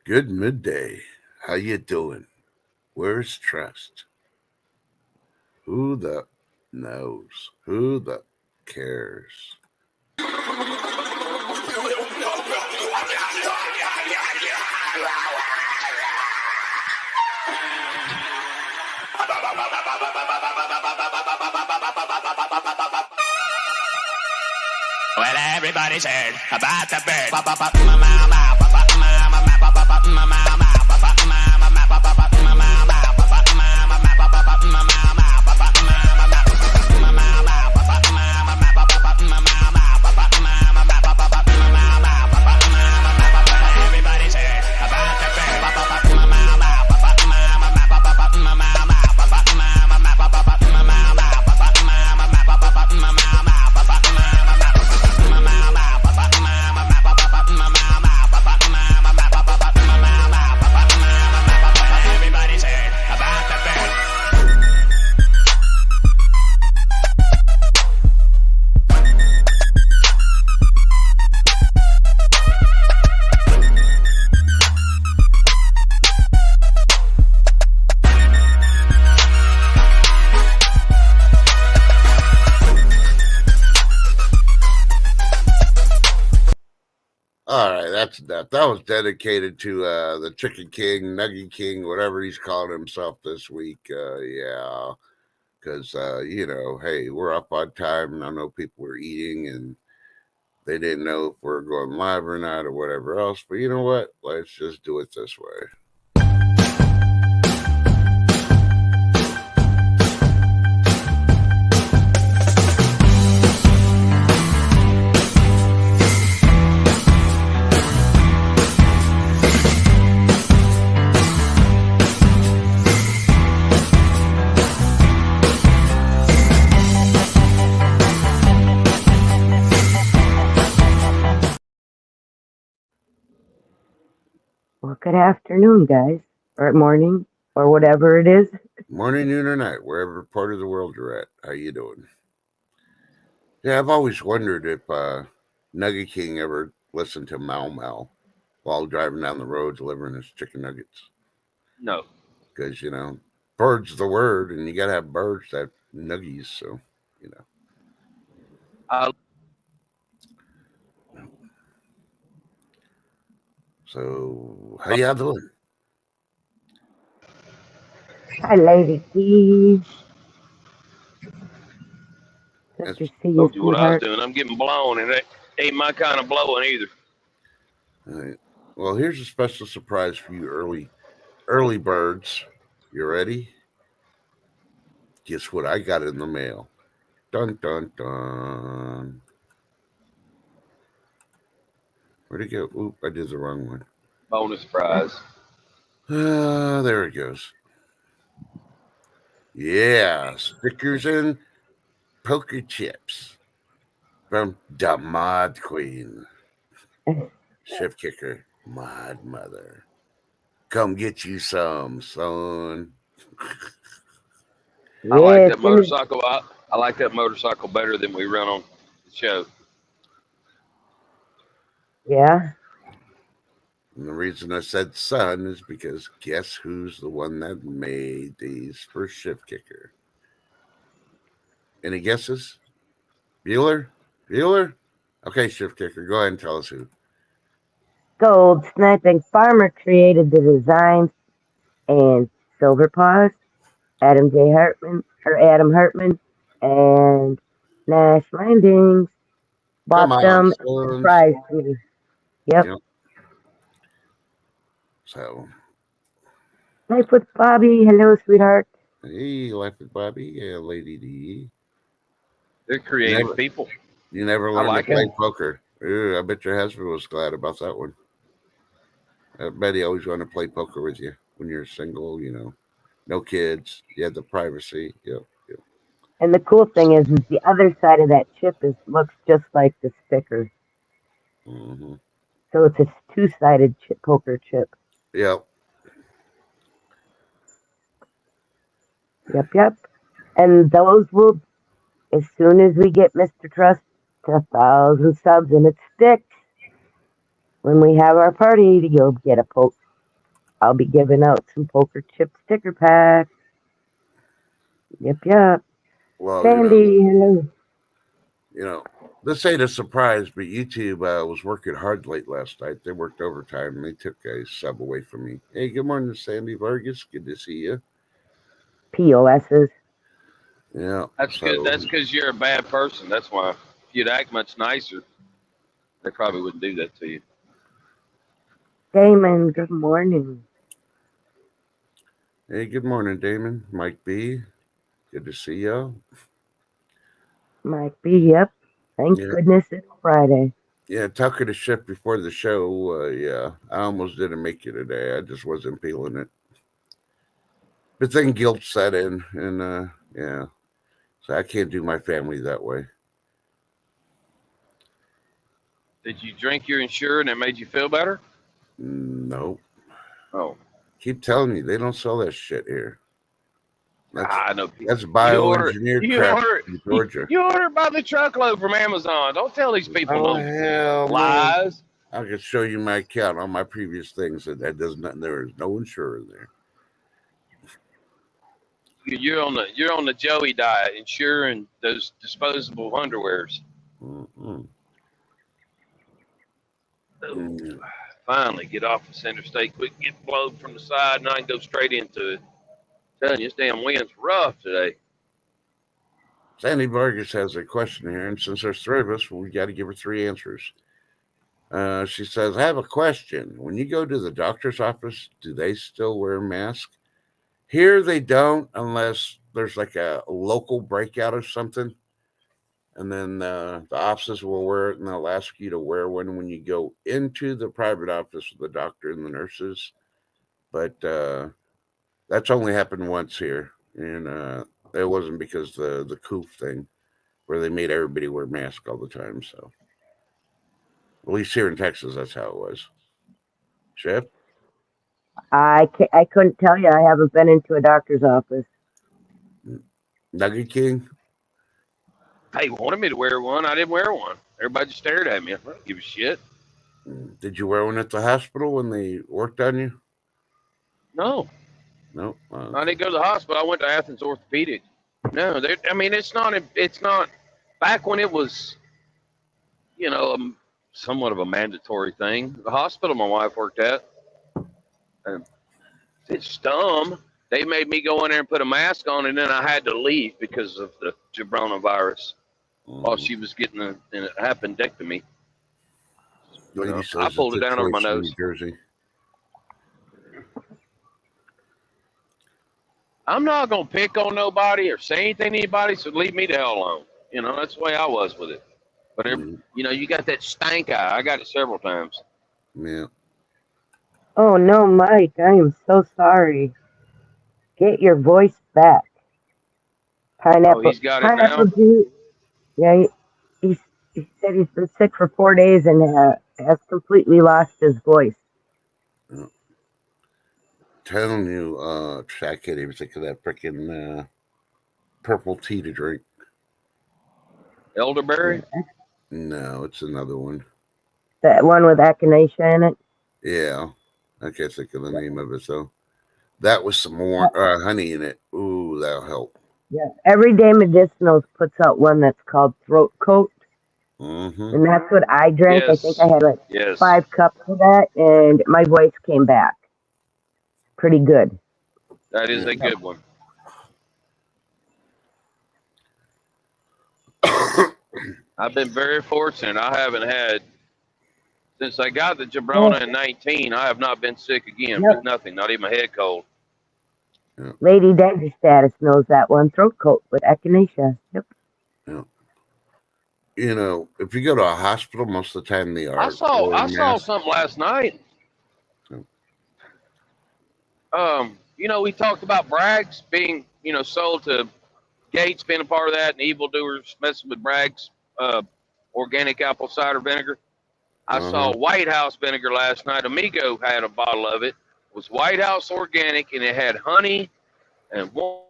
Good midday. How you doing? Where's Trust? Who the knows? Who the cares? Well, everybody's heard about the bird. Everybody's heard about the Everybody's heard about the bird. All right, that's enough. That was dedicated to the Chicken King, Nugget King, whatever he's calling himself this week. Yeah, because hey, we're up on time, and I know people were eating, and they didn't know if we're going live or not, or whatever else. But you know what? Let's just do it this way. Well, good afternoon, guys, or morning, or whatever it is. Morning, noon, or night, wherever part of the world you're at. How you doing? Yeah, I've always wondered if Nugget King ever listened to Mau Mau while driving down the road delivering his chicken nuggets. No. Because, bird's the word, and you got to have birds that have nuggies, so, So, how y'all doing? Hi, Lady D. Good to see you, Told you what I was sweetheart. doing. I'm getting blown, and it ain't my kind of blowing either. All right. Well, here's a special surprise for you early birds. You ready? Guess what I got in the mail? Dun, dun, dun. Where'd it go? Oop, I did the wrong one. Bonus prize. There it goes. Yeah, stickers and poker chips from the Mod Queen. Chef Kicker, Mod Mother. Come get you some, son. I like Yeah, that motorcycle. I like that motorcycle better than we run on the show. yeah. And the reason I said son is because guess who's the one that made these for Chef Kicker? Any guesses? Bueller? Bueller? Okay, Chef Kicker, go ahead and tell us who. Gold Sniping Farmer created the designs, and Silver Paws, Adam Hartman, and Nash Landings Come bought on, them as sons. surprise too. Yep. So, Life with Bobby. Hello, sweetheart. hey, Life with Bobby, yeah, Lady D. They're creative Never- people. You never learned like to play poker. Ooh, I bet your husband was glad about that one. I bet he always wanted to play poker with you when you're single, no kids. You had the privacy. Yep. And the cool thing is the other side of that chip looks just like the sticker. Mm-hmm. So it's a two-sided poker chip. Yep. Yep. And those will, as soon as we get Mr. Trust to 1,000 subs and it sticks, when we have our party, you'll get a I'll be giving out some poker chip sticker packs. Yep. Well, Sandy, hello. this ain't a surprise, but YouTube was working hard late last night. They worked overtime and they took a sub away from me. Hey, good morning, Sandy Vargas. Good to see you. POSs. Yeah. That's good. That's because you're a bad person. That's why. If you'd act much nicer, they probably wouldn't do that to you. Damon, good morning. Hey, good morning, Damon. Mike B. Good to see you. Mike B, yep. Thank goodness it's Friday. Yeah, talking to Chef before the show. Yeah, I almost didn't make it today. I just wasn't feeling it. But then guilt set in, and yeah, so I can't do my family that way. Did you drink your Ensure and it made you feel better? No. Oh. Keep telling you, they don't sell that shit here. I know. That's bioengineered crap in Georgia. You order by the truckload from Amazon. Don't tell these people lies. I can show you my account on my previous things, and that does not. There is no Ensure there. You're on the Joey diet, Ensure and those disposable underwears. Finally, get off the center state quick, get blowed from the side, and I can go straight into it. I'm telling you, this damn wind's rough today. Sandy Vargas has a question here, and since there's three of us, we got to give her three answers. She says, I have a question. When you go to the doctor's office, do they still wear a mask? Here they don't, unless there's like a local breakout or something. And then the offices will wear it, and they'll ask you to wear one when you go into the private office with the doctor and the nurses. But that's only happened once here, and it wasn't because the COOF thing, where they made everybody wear masks all the time. So at least here in Texas, that's how it was. Chef? I couldn't tell you. I haven't been into a doctor's office. Nugget King? They wanted me to wear one. I didn't wear one. Everybody just stared at me. I don't give a shit. Did you wear one at the hospital when they worked on you? No. No. I didn't go to the hospital. I went to Athens Orthopedic. No, I mean, it's not. Back when it was, somewhat of a mandatory thing. The hospital my wife worked at, it's dumb. They made me go in there and put a mask on, and then I had to leave because of the coronavirus while she was getting an appendectomy. I pulled it down over my nose. New Jersey. I'm not going to pick on nobody or say anything to anybody, so leave me the hell alone. That's the way I was with it. But, you got that stank eye. I got it several times. Yeah. Oh, no, Mike. I am so sorry. Get your voice back. Pineapple. Oh, he's got it now? Juice. Yeah, he said he's been sick for 4 days and has completely lost his voice. Yeah. Telling you, I can't even think of that freaking purple tea to drink. Elderberry? No, it's another one. That one with echinacea in it? Yeah. I can't think of the name of it, though. That was some more honey in it. Ooh, that'll help. Yeah. Everyday Medicinals puts out one that's called Throat Coat. Mm-hmm. And that's what I drank. Yes. I think I had 5 cups of that, and my voice came back. Pretty good. That is a good one. I've been very fortunate. I haven't had, since I got the Jabrona in 19, I have not been sick again with nothing, not even a head cold. Yeah. Lady Danger Status knows that one. Throat Coat with echinacea. Yep. Yeah. If you go to a hospital, most of the time they are. I saw something last night. We talked about Bragg's being, sold to Gates being a part of that, and evildoers messing with Bragg's organic apple cider vinegar. I saw White House vinegar last night. Amigo had a bottle of it. It was White House organic, and it had honey and one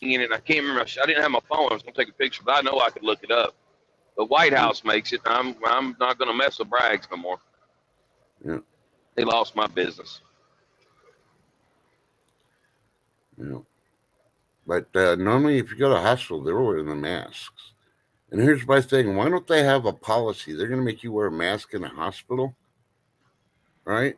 in it. I can't remember. I didn't have my phone. I was going to take a picture, but I know I could look it up. But White House makes it. I'm not going to mess with Bragg's no more. Yeah. They lost my business. You know, but normally if you go to the hospital, they're wearing the masks. And here's my thing: why don't they have a policy? They're going to make you wear a mask in a hospital, right?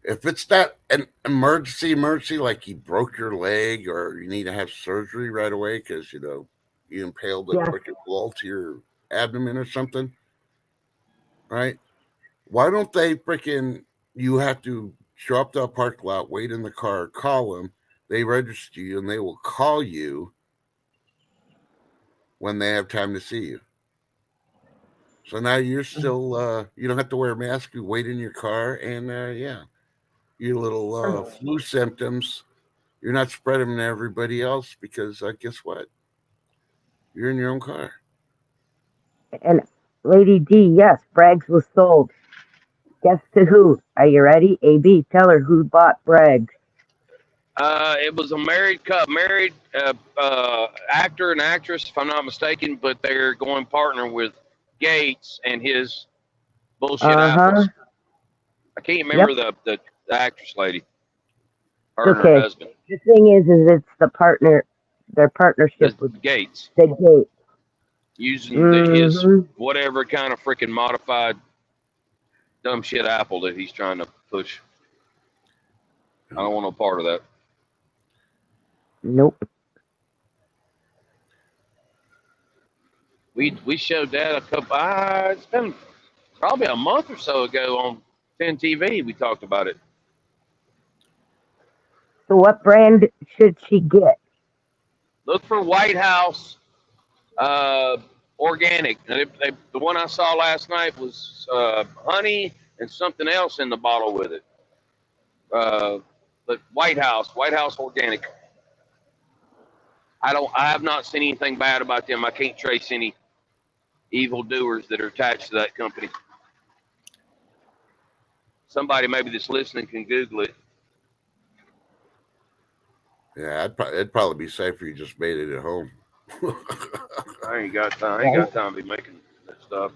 If it's not an emergency, like you broke your leg or you need to have surgery right away because you impaled a Yes. cricket ball to your abdomen or something, right? Why don't they freaking? You have to show up to a parking lot, wait in the car, call them. They register you, and they will call you when they have time to see you. So now you're still you don't have to wear a mask. You wait in your car, and yeah, your little flu symptoms. You're not spreading them to everybody else because guess what? You're in your own car. And Lady D, yes, Braggs was sold. Guess to who? Are you ready? AB, tell her who bought Braggs. It was a married actor and actress, if I'm not mistaken, but they're going partner with Gates and his bullshit Uh huh. apples. I can't remember Yep. the actress lady, It's her and her okay. husband, The thing is it's their the partnership with Gates, the Gate. using his Mm-hmm. whatever kind of freaking modified dumb shit apple that he's trying to push. I don't want no part of that. Nope. We showed that a couple. It's been probably a month or so ago on 10 TV. We talked about it. So what brand should she get? Look for White House organic. The one I saw last night was honey and something else in the bottle with it. But White House organic. I have not seen anything bad about them. I can't trace any evil doers that are attached to that company. Somebody maybe that's listening can Google it. Yeah, it'd probably be safer you just made it at home. I ain't got time. I ain't Right? got time to be making that stuff.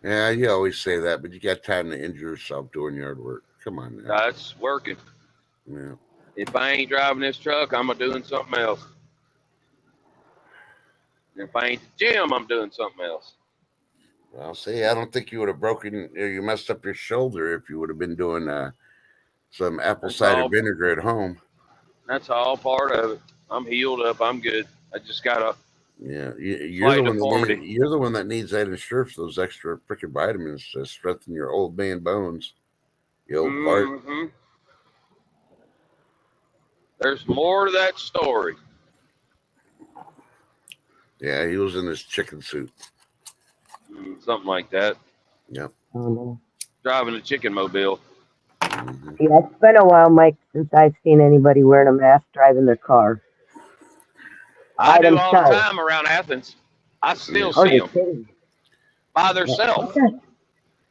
Yeah, you always say that, but you got time to injure yourself doing yard work. Come on now. That's working. Yeah. If I ain't driving this truck, I'm doing something else. And if I ain't at the gym, I'm doing something else. Well, see, I don't think you would have broken or you messed up your shoulder if you would have been doing some apple That's cider all. vinegar at home. That's all part of it. I'm healed up. I'm good. I just got a Yeah, you're the slight one that deformity. you're the one that needs that insurance, those extra freaking vitamins to strengthen your old man bones. You old fart. Mm-hmm. There's more to that story. Yeah, he was in his chicken suit. Something like that. Yep. Oh no. Driving a chicken mobile. Hmm. Yeah, it's been a while, Mike, since I've seen anybody wearing a mask driving their car I by do all the themselves. time around Athens. I still Yeah. Oh, see you're them kidding. by What themselves. the,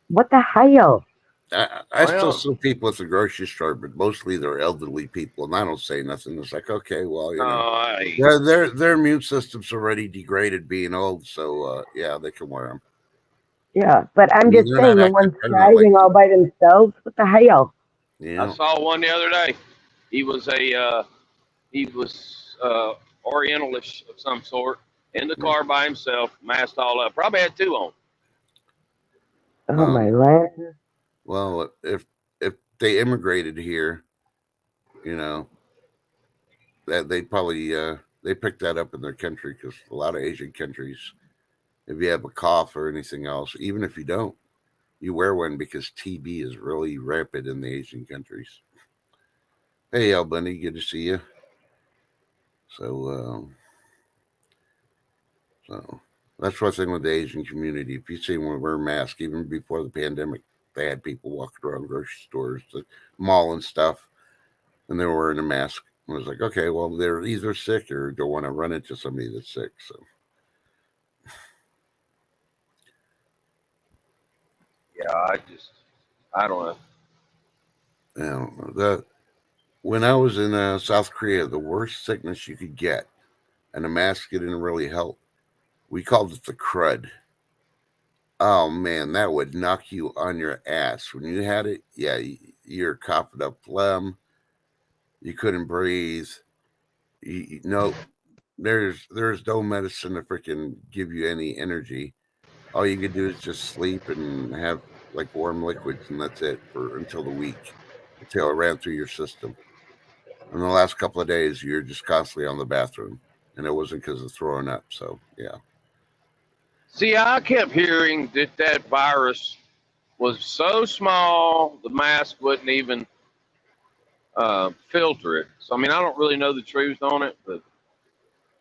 what the hell? I still Well, see people at the grocery store, but mostly they're elderly people, and I don't say nothing. It's like, okay, well, no, I their immune system's already degraded being old, so yeah, they can wear them. Yeah, but I I'm mean, just they're not saying the acting. ones They're not like driving all by themselves. What the hell? you I know. saw one the other day. He was Orientalish of some sort in the car by himself, masked all up. Probably had two on. Oh Um, my land. well, if they immigrated here, you know that they probably they picked that up in their country because a lot of Asian countries, if you have a cough or anything else, even if you don't, you wear one because TB is really rampant in the Asian countries. Hey, Al Bunny, good to see you. So, so that's one thing with the Asian community. If you see them wear masks, even before the pandemic, they had people walking around grocery stores, the mall and stuff, and they were wearing a mask. I was like, okay, well, they're either sick or don't want to run into somebody that's sick. So, Yeah, I don't know. I don't know. When I was in South Korea, the worst sickness you could get, and a mask didn't really help. We called it the crud. Oh man, that would knock you on your ass when you had it. Yeah, you're coughing up phlegm. You couldn't breathe. No, there's no medicine to freaking give you any energy. All you could do is just sleep and have like warm liquids, and that's it for until the week, until it ran through your system. And the last couple of days, you're just constantly on the bathroom, and it wasn't because of throwing up. So yeah, See, I kept hearing that that virus was so small the mask wouldn't even filter it. So I mean, I don't really know the truth on it, but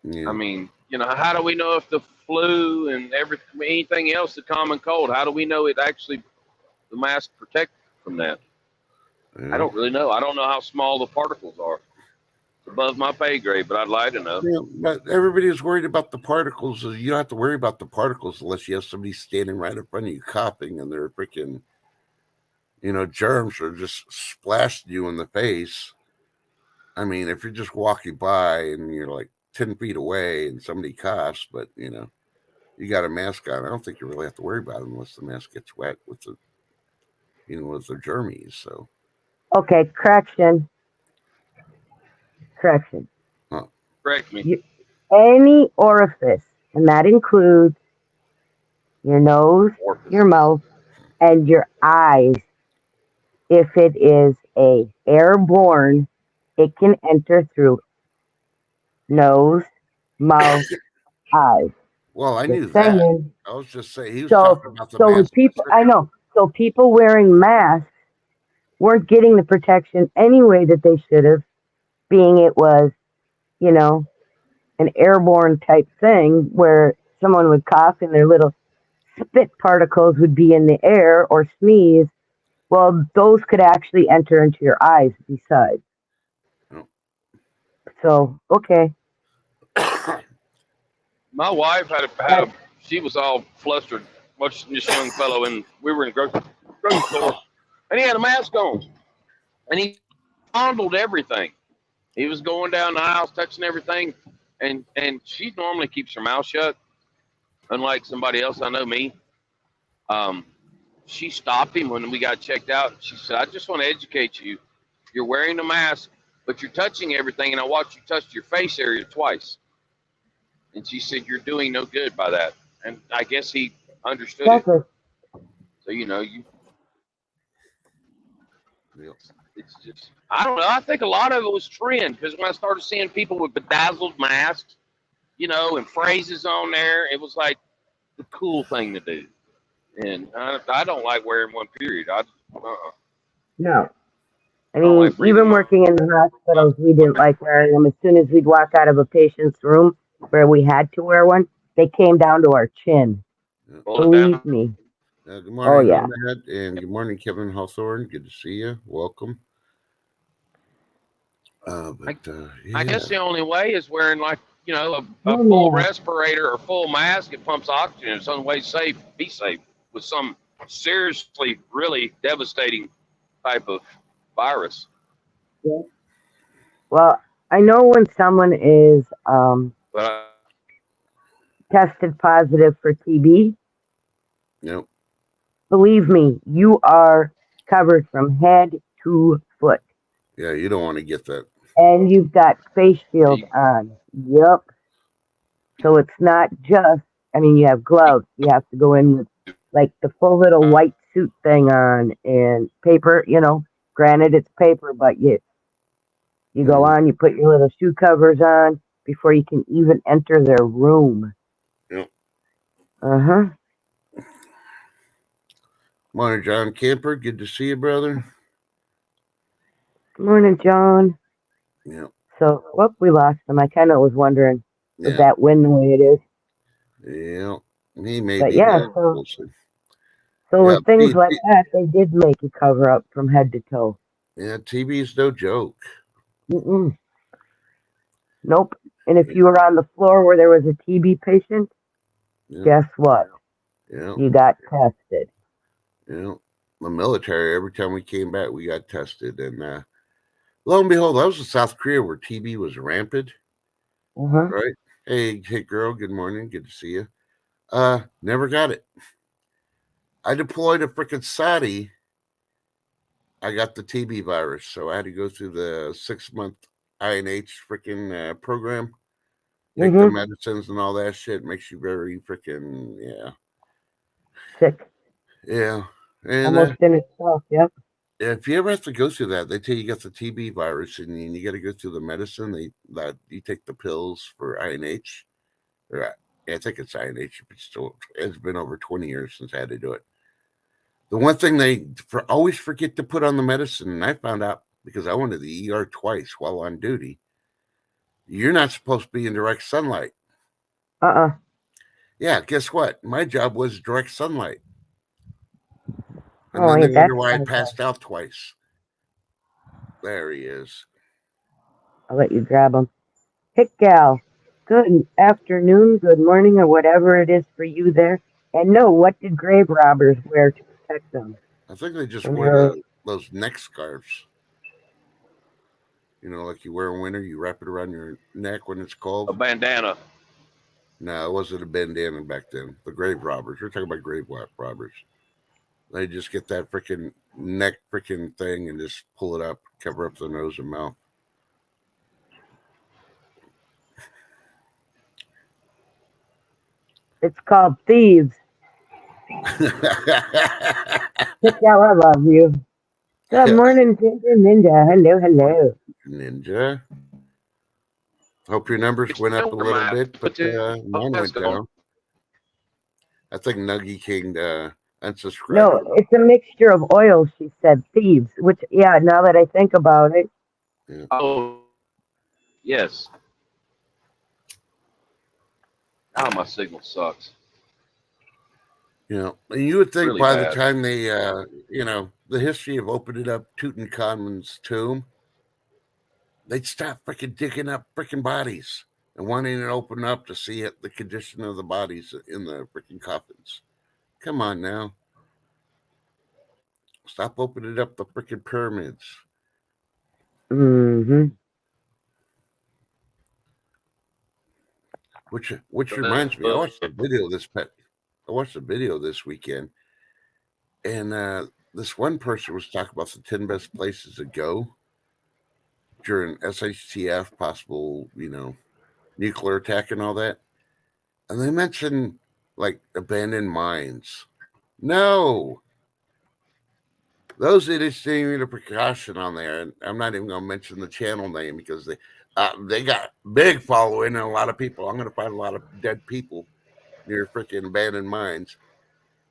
yeah. I mean, how do we know if the flu and anything else, the common cold, how do we know it actually the mask protect from that? Yeah. I don't really know. I don't know how small the particles are. It's above my pay grade, but I'd like to know. Yeah, but everybody is worried about the particles. You don't have to worry about the particles unless you have somebody standing right in front of you coughing and they're freaking, germs are just splashing you in the face. I mean, if you're just walking by and you're like 10 feet away and somebody coughs, but you got a mask on, I don't think you really have to worry about it unless the mask gets wet with with the germies. So, Okay, correction. huh. Correct me. Any orifice, and that includes your nose, your mouth, and your eyes. If it is a airborne, it can enter through nose, mouth, eyes. Well, I Just knew that. saying. I was just saying he was So, talking about the so with mask. people, I know. So people wearing masks weren't getting the protection anyway that they should have, being it was, you know, an airborne type thing where someone would cough and their little spit particles would be in the air or sneeze. Well, those could actually enter into your eyes besides. Oh. So, okay. My wife she was all flustered watching this young fellow, and we were in grocery store, and he had a mask on, and he fondled everything. He was going down the aisles, touching everything, and she normally keeps her mouth shut, unlike somebody else I know, me. Um, she stopped him when we got checked out. She said, "I just want to educate you. You're wearing a mask, but you're touching everything, and I watched you touch your face area twice." And she said, "You're doing no good by that." And I guess he understood it. Exactly. So Yep. it's just I don't know. I think a lot of it was trend because when I started seeing people with bedazzled masks, and phrases on there, it was like the cool thing to do. And I don't like wearing one. Period. No. I I don't mean, like breathing even working in the hospitals, we didn't like wearing them. As soon as we'd walk out of a patient's room where we had to wear one, they came down to our chin. Yeah. Believe me. Good Oh, morning, yeah. Nomad, and good morning, Kevin Hawthorne. Good to see you. Welcome. I guess the only way is wearing like a Oh, full man. respirator or full mask. It pumps oxygen. It's the only way safe. Be safe with some seriously, really devastating type of virus. Yeah. Well, I know when someone is But tested positive for TB, Yep. believe me, you are covered from head to foot. Yeah, you don't want to get that. And you've got face shield on. Yep. So it's not just, I mean, you have gloves. You have to go in with like the full little white suit thing on and paper, granted it's paper, but you go on, you put your little shoe covers on before you can even enter their room. Yep. Uh-huh. Morning, John Camper. Good to see you, brother. Good morning, John. Yep. So, we lost him. I kind of was wondering, Yeah. is that wind the way it is? Yeah. He may But be. yeah, We'll see. so Yeah, with things like that, they did make you cover up from head to toe. Yeah, TB is no joke. Mm-mm. Nope. And if you were on the floor where there was a TB patient, guess what? Yeah. You got tested. Yeah. The military, every time we came back, we got tested. And lo and behold, that was in South Korea where TB was rampant. Uh-huh. Right? Hey, girl, good morning. Good to see you. Never got it. I deployed a freaking Saudi I got the TB virus, so I had to go through the 6-month INH freaking program. Take the medicines and all that shit. Makes you very freaking Sick. yeah. And Almost in itself. Yep. if you ever have to go through that, they tell you got the TB virus and you got to go through the medicine. That you take the pills for INH. Or, I think it's INH, but still, it's been over 20 years since I had to do it. The one thing they always forget to put on the medicine, and I found out because I went to the ER twice while on duty, you're not supposed to be in direct sunlight. Yeah, guess what? My job was direct sunlight. And then they wonder why I passed out twice. There he is. I'll let you grab him. Hit gal. Good afternoon, good morning, or whatever it is for you there. And no, what did grave robbers wear to protect them? I think they just wear those neck scarves. You know, like you wear in winter, you wrap it around your neck when it's cold. A bandana. No, it wasn't a bandana back then. The grave robbers. We're talking about grave robbers. They just get that freaking neck freaking thing and just pull it up, cover up the nose and mouth. It's called thieves. Gal, I love you. Good morning, Ninja. Hello. Ninja. Hope your numbers went up a little bit, but mine went down. I think Nuggy King unsubscribed. No, it's a mixture of oils, she said. Thieves, which, yeah, now that I think about it. Yeah. Oh, yes. Oh, my signal sucks. You know, and you would think really by the time they, you know, the history of opening up Tutankhamun's tomb, they'd stop freaking digging up freaking bodies and wanting to open up to see it, the condition of the bodies in the freaking coffins. Come on now. Stop opening up the freaking pyramids. Mm-hmm. Which reminds me, I watched a video this weekend, and this one person was talking about the 10 best places to go during SHTF, possible, you know, nuclear attack and all that. And they mentioned like abandoned mines. No, those idiots didn't need a precaution on there. And I'm not even going to mention the channel name because they got big following and a lot of people. I'm going to find a lot of dead people near freaking abandoned mines.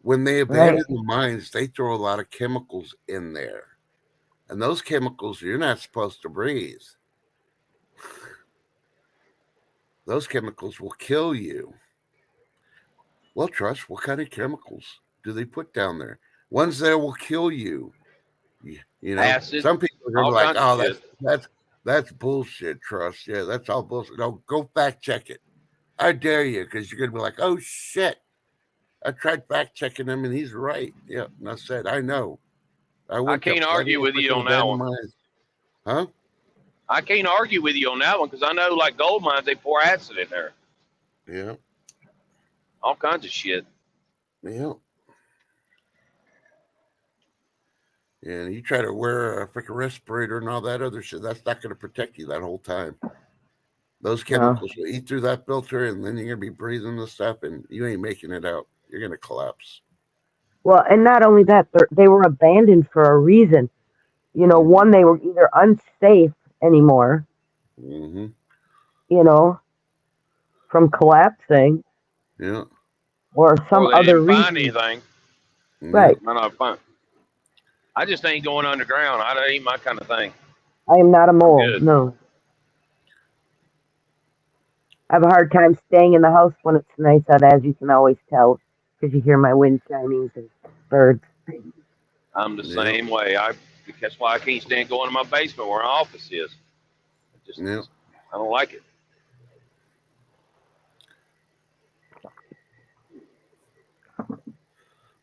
When they abandon the mines, they throw a lot of chemicals in there. And those chemicals you're not supposed to breathe. Those chemicals will kill you. Well, Trust, what kind of chemicals do they put down there? Ones that will kill you. You know, acid, some people are like, oh, that's bullshit, Trust. Yeah, that's all bullshit. No, go fact check it. I dare you, because you're going to be like, oh, shit. I tried fact checking him, and he's right. Yeah, and I said, I know. I can't argue with you on that one. Huh? I can't argue with you on that one because I know, like gold mines, they pour acid in there. Yeah. All kinds of shit. Yeah. And you try to wear a freaking respirator and all that other shit, that's not going to protect you that whole time. Those chemicals will eat through that filter, and then you're going to be breathing the stuff, and you ain't making it out. You're going to collapse. Well, and not only that, they were abandoned for a reason. You know, one, they were either unsafe anymore, mm-hmm. you know, from collapsing. Yeah. Or some other reason. Find anything. Right. Not fun. I just ain't going underground. That ain't my kind of thing. I am not a mole. No. I have a hard time staying in the house when it's nice out, as you can always tell, because you hear my wind chiming and birds. I'm the same way. That's why I can't stand going to my basement where my office is. I don't like it.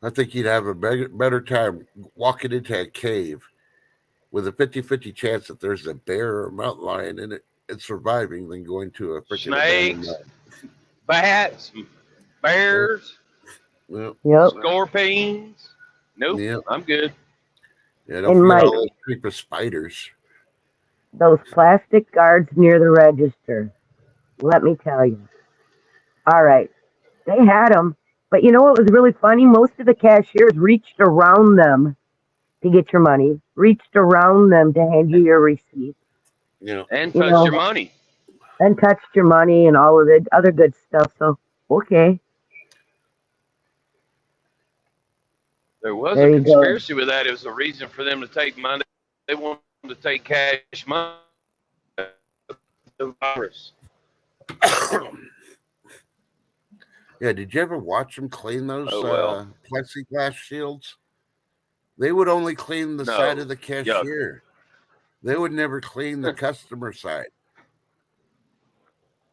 I think you'd have a better time walking into a cave with a 50-50 chance that there's a bear or a mountain lion in it and surviving than going to a freaking snakes, bats, bears, yep. Scorpions. Nope, I'm good. Yeah, don't And forget Mike, all those creepy spiders. those plastic guards near the register. Let me tell you. All right, they had them, but you know what was really funny? Most of the cashiers reached around them to get your money, reached around them to hand you your receipt, You know, And you touch your know, money. and touched your money and all of the other good stuff. So, okay, There was a there you go. conspiracy with that. It was a reason for them to take money. They wanted to take cash money. The virus. yeah. Did you ever watch them clean those Oh well. plexiglass shields? They would only clean the side No. of the Yuck. cashier. They would never clean the customer side.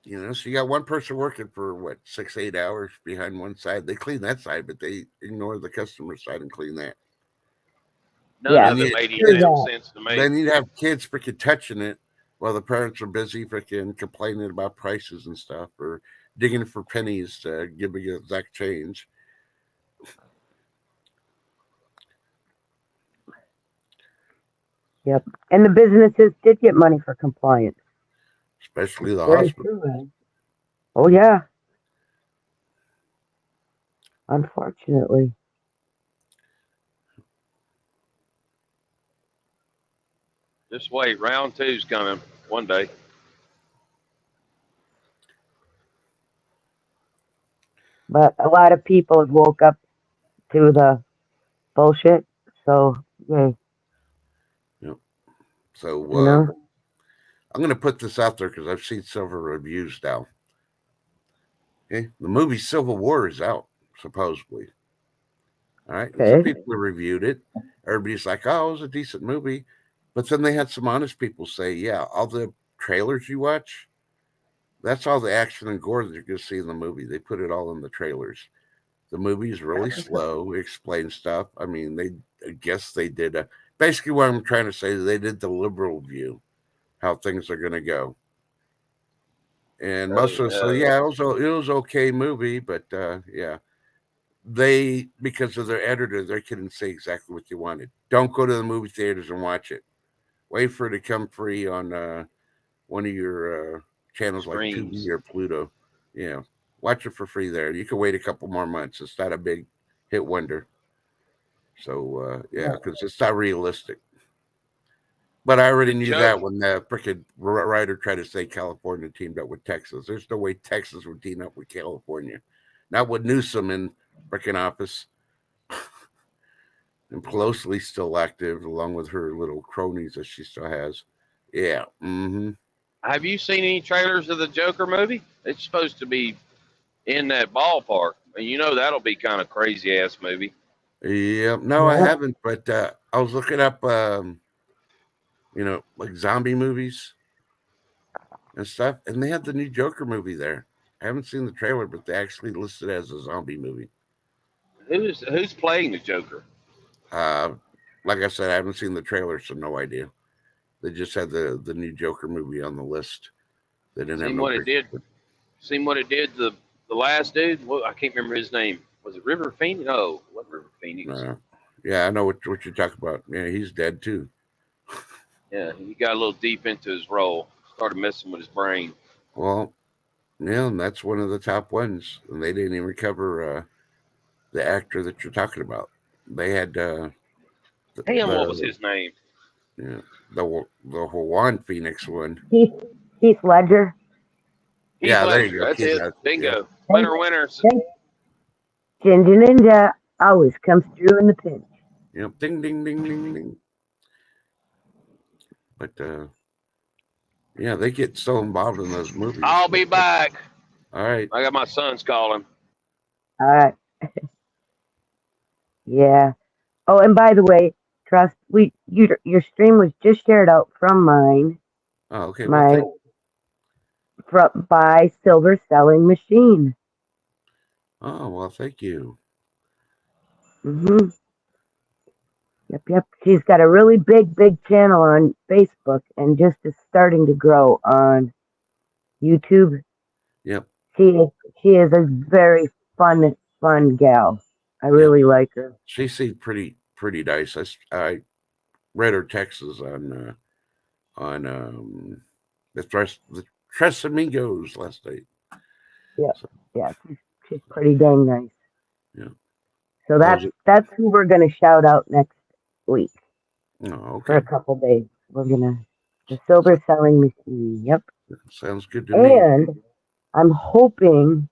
You know, so you got one person working for what 6, 8 hours behind one side. They clean that side, but they ignore the customer side and clean that. None Yeah, of Then it you made any true damn that. sense to me. then you'd have kids freaking touching it while the parents are busy freaking complaining about prices and stuff or digging for pennies to give a exact change. Yep. And the businesses did get money for compliance. Especially the Very hospital. true, man. Oh yeah. Unfortunately. Just wait. Round two's coming one day. But a lot of people have woke up to the bullshit. So yay, Yep. So you know. I'm going to put this out there because I've seen several reviews now. Okay, the movie Civil War is out supposedly. All right, and some Okay. people have reviewed it. Everybody's like, "Oh, it was a decent movie," but then they had some honest people say, "Yeah, all the trailers you watch, that's all the action and gore that you're going to see in the movie. They put it all in the trailers. The movie is really slow. It explains stuff. I mean, I guess they did basically what I'm trying to say is they did the liberal view, how things are going to go." And most Oh of us, so no. yeah, it was okay movie, but yeah, they because of their editor, they couldn't say exactly what you wanted. Don't go to the movie theaters and watch it. Wait for it to come free on one of your channels like Tubi Streams. or Pluto. Yeah, watch it for free there. You can wait a couple more months. It's not a big hit wonder. So yeah, because it's not realistic. But I already The knew joke. that when the freaking writer tried to say California teamed up with Texas. There's no way Texas would team up with California. Not with Newsom in freaking office. And Pelosi's still active along with her little cronies that she still has. Yeah. Mm-hmm. Have you seen any trailers of the Joker movie? It's supposed to be in that ballpark, and you know that'll be kind of crazy ass movie. Yeah. No, I Yeah. haven't, but I was looking up like zombie movies and stuff, and they had the new Joker movie there. I haven't seen the trailer, but they actually listed it as a zombie movie. Who's playing the Joker? Uh, like I said, I haven't seen the trailer, so no idea. They just had the new Joker movie on the list. They didn't have Seen no what it did. picture. Seen what it did to the last dude. Well, I can't remember his name. Was it River Phoenix? No, what River Phoenix? Yeah, I know what you're talking about. Yeah, he's dead too. Yeah, he got a little deep into his role. Started messing with his brain. Well, yeah, and that's one of the top ones, and they didn't even cover the actor that you're talking about. They had Damn, what was the his name? yeah, the Juan Phoenix one. Heath, Heath Ledger. Heath Yeah, there you Ledger. go. That's Keith it. Ledger, yeah. Bingo. Thank, Winner. thank Ginger Ninja always comes through in the pinch. Yep. Ding ding ding ding ding. But yeah, they get so involved in those movies. I'll be back. All right. I got my sons calling. All right. Yeah. Oh, and by the way, trust your stream was just shared out from mine. Oh, okay. Well, By Silver Selling Machine. Thank you. Mhm. Yep. She's got a really big channel on Facebook and just is starting to grow on YouTube. Yep. She is a very fun gal. I really like her. She seemed pretty nice. read her texts on the Tres Amigos last night. Yeah, So, yeah, she's pretty dang nice. yeah. So How's it? that's who we're gonna shout out next week Oh, for a okay. couple days. We're gonna the silver selling machine. Yep, Sounds good to me. and I'm hoping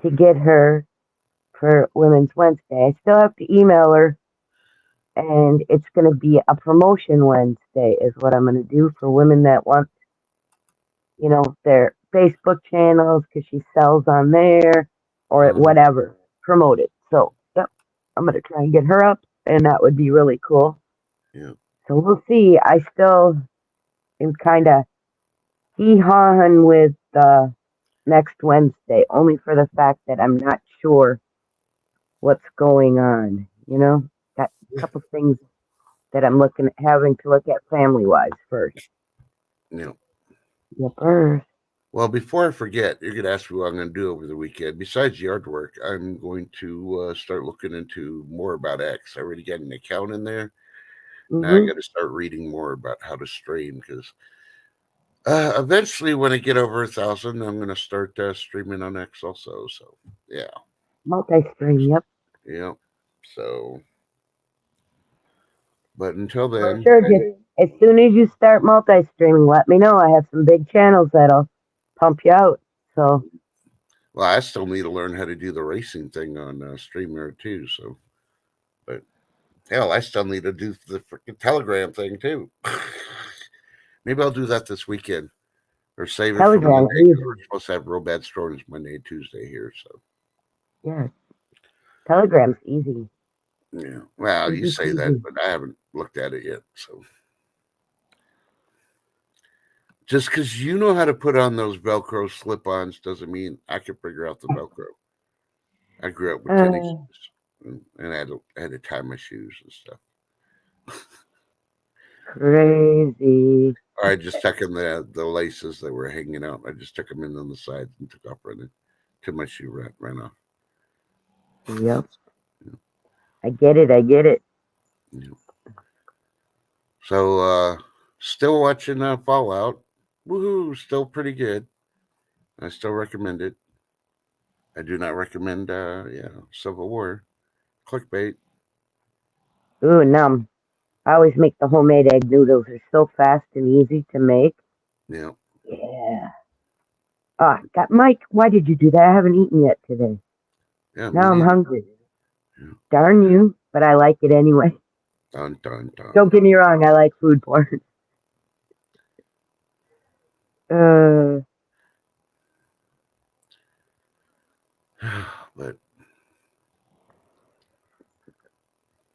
to get her for Women's Wednesday. I still have to email her, and it's gonna be a promotion Wednesday is what I'm gonna do for women that want their Facebook channels because she sells on there or at Um, whatever promote it. So yep, I'm gonna try and get her up, and that would be really cool. yeah. So we'll see. I still am kind of hee-hawing with next Wednesday, only for the fact that I'm not sure what's going on. Got a couple things that I'm having to look at family-wise first. Yeah. Yep. Well, before I forget, you're going to ask me what I'm going to do over the weekend. Besides yard work, I'm going to start looking into more about X. I already got an account in there. Now I Mhm. got to start reading more about how to stream because eventually, when I get over 1,000, I'm going to start streaming on X also. So, yeah. Multi-stream. Yep. Yeah. So, but until For then, sure. Just as soon as you start multi-streaming, let me know. I have some big channels that'll pump you out. So well, I still need to learn how to do the racing thing on StreamYard too. So, but hell, I still need to do the freaking Telegram thing too. Maybe I'll do that this weekend or save it for Monday Telegram's because easy. we're supposed to have real bad storms Monday and Tuesday here. So, Yeah, Telegram's easy. yeah. Well, you Easy say that, peasy. but I haven't looked at it yet. So, just because you know how to put on those Velcro slip-ons doesn't mean I can figure out the Velcro. I grew up with tennis Uh, shoes, and I had to tie my shoes and stuff. crazy. Or I just stuck in the laces that were hanging out. I just took them in on the sides and took off running till my shoe ran off. Yep. I get it. I get it. Yeah. So, still watching Fallout. Woohoo! Still pretty good. I still recommend it. I do not recommend, Civil War. Clickbait. Ooh, num. I always make the homemade egg noodles. They're so fast and easy to make. Yeah. Yeah. Got Mike. Why did you do that? I haven't eaten yet today. Yeah, me Now I'm neither. hungry. Yeah. Darn you, but I like it anyway. Dun, dun, Don't dun. get me wrong. I like food porn. Uh, But,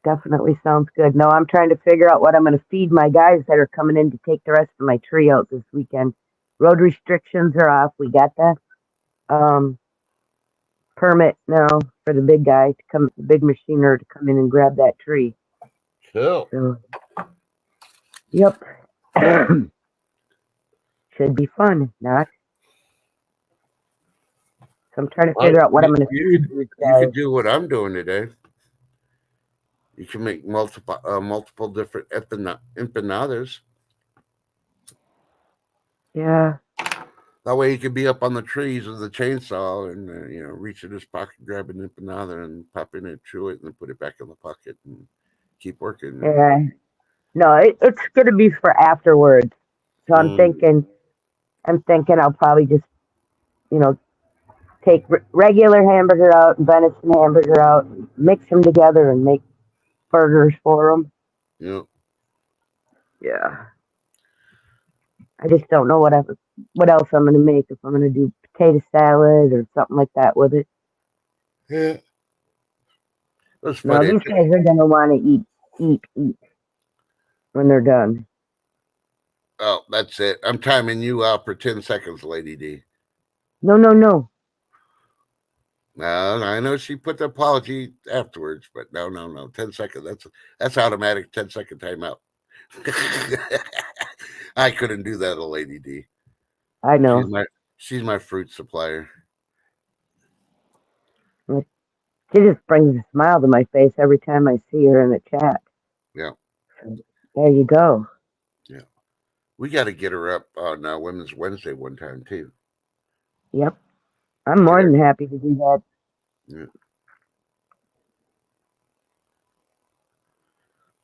Definitely sounds good. No, I'm trying to figure out what I'm going to feed my guys that are coming in to take the rest of my tree out this weekend. Road restrictions are off. We got the um, permit now for the big guy to come, the big machiner to come in and grab that tree. cool. So, yep. Should be fun, not? So I'm trying to Well, figure out what I'm you, going to you feed could these you guys. could do what I'm doing today. You can make multiple different empanadas. Yeah. That way, you could be up on the trees with the chainsaw and reach in his pocket, grab an empanada, and pop in it, chew it, and then put it back in the pocket and keep working. Yeah. No, it's going to be for afterwards. So Mm, I'm thinking I'll probably just, you know, take regular hamburger out and venison hamburger out, and mix them together and make burgers for them. yeah. Yeah. I just don't know what else I'm gonna make. If I'm gonna do potato salad or something like that with it. Yeah. That's No, funny. these guys are gonna want to eat when they're done. Oh, that's it. I'm timing you out for 10 seconds, Lady D. No, no, no. I know she put the apology afterwards, but no. 10 seconds. That's automatic 10-second timeout. I couldn't do that to Lady D. I She's know. my she's my fruit supplier. She just brings a smile to my face every time I see her in the chat. Yeah. There you go. We got to get her up on Women's Wednesday one time too. Yep. I'm more than happy to do that. Yeah.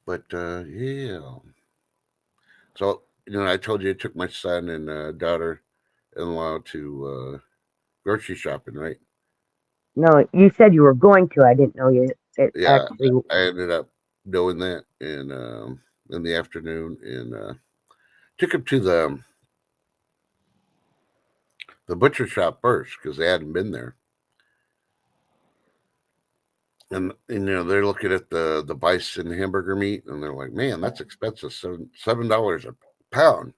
But yeah. So I told you I took my son and daughter-in-law to grocery shopping, right? No, you said you were going to. I didn't know you. It Yeah, actually. I ended up doing that in the afternoon and took him to the butcher shop first because they hadn't been there. And they're looking at the bison hamburger meat and they're like, man, that's expensive. $7 a pound.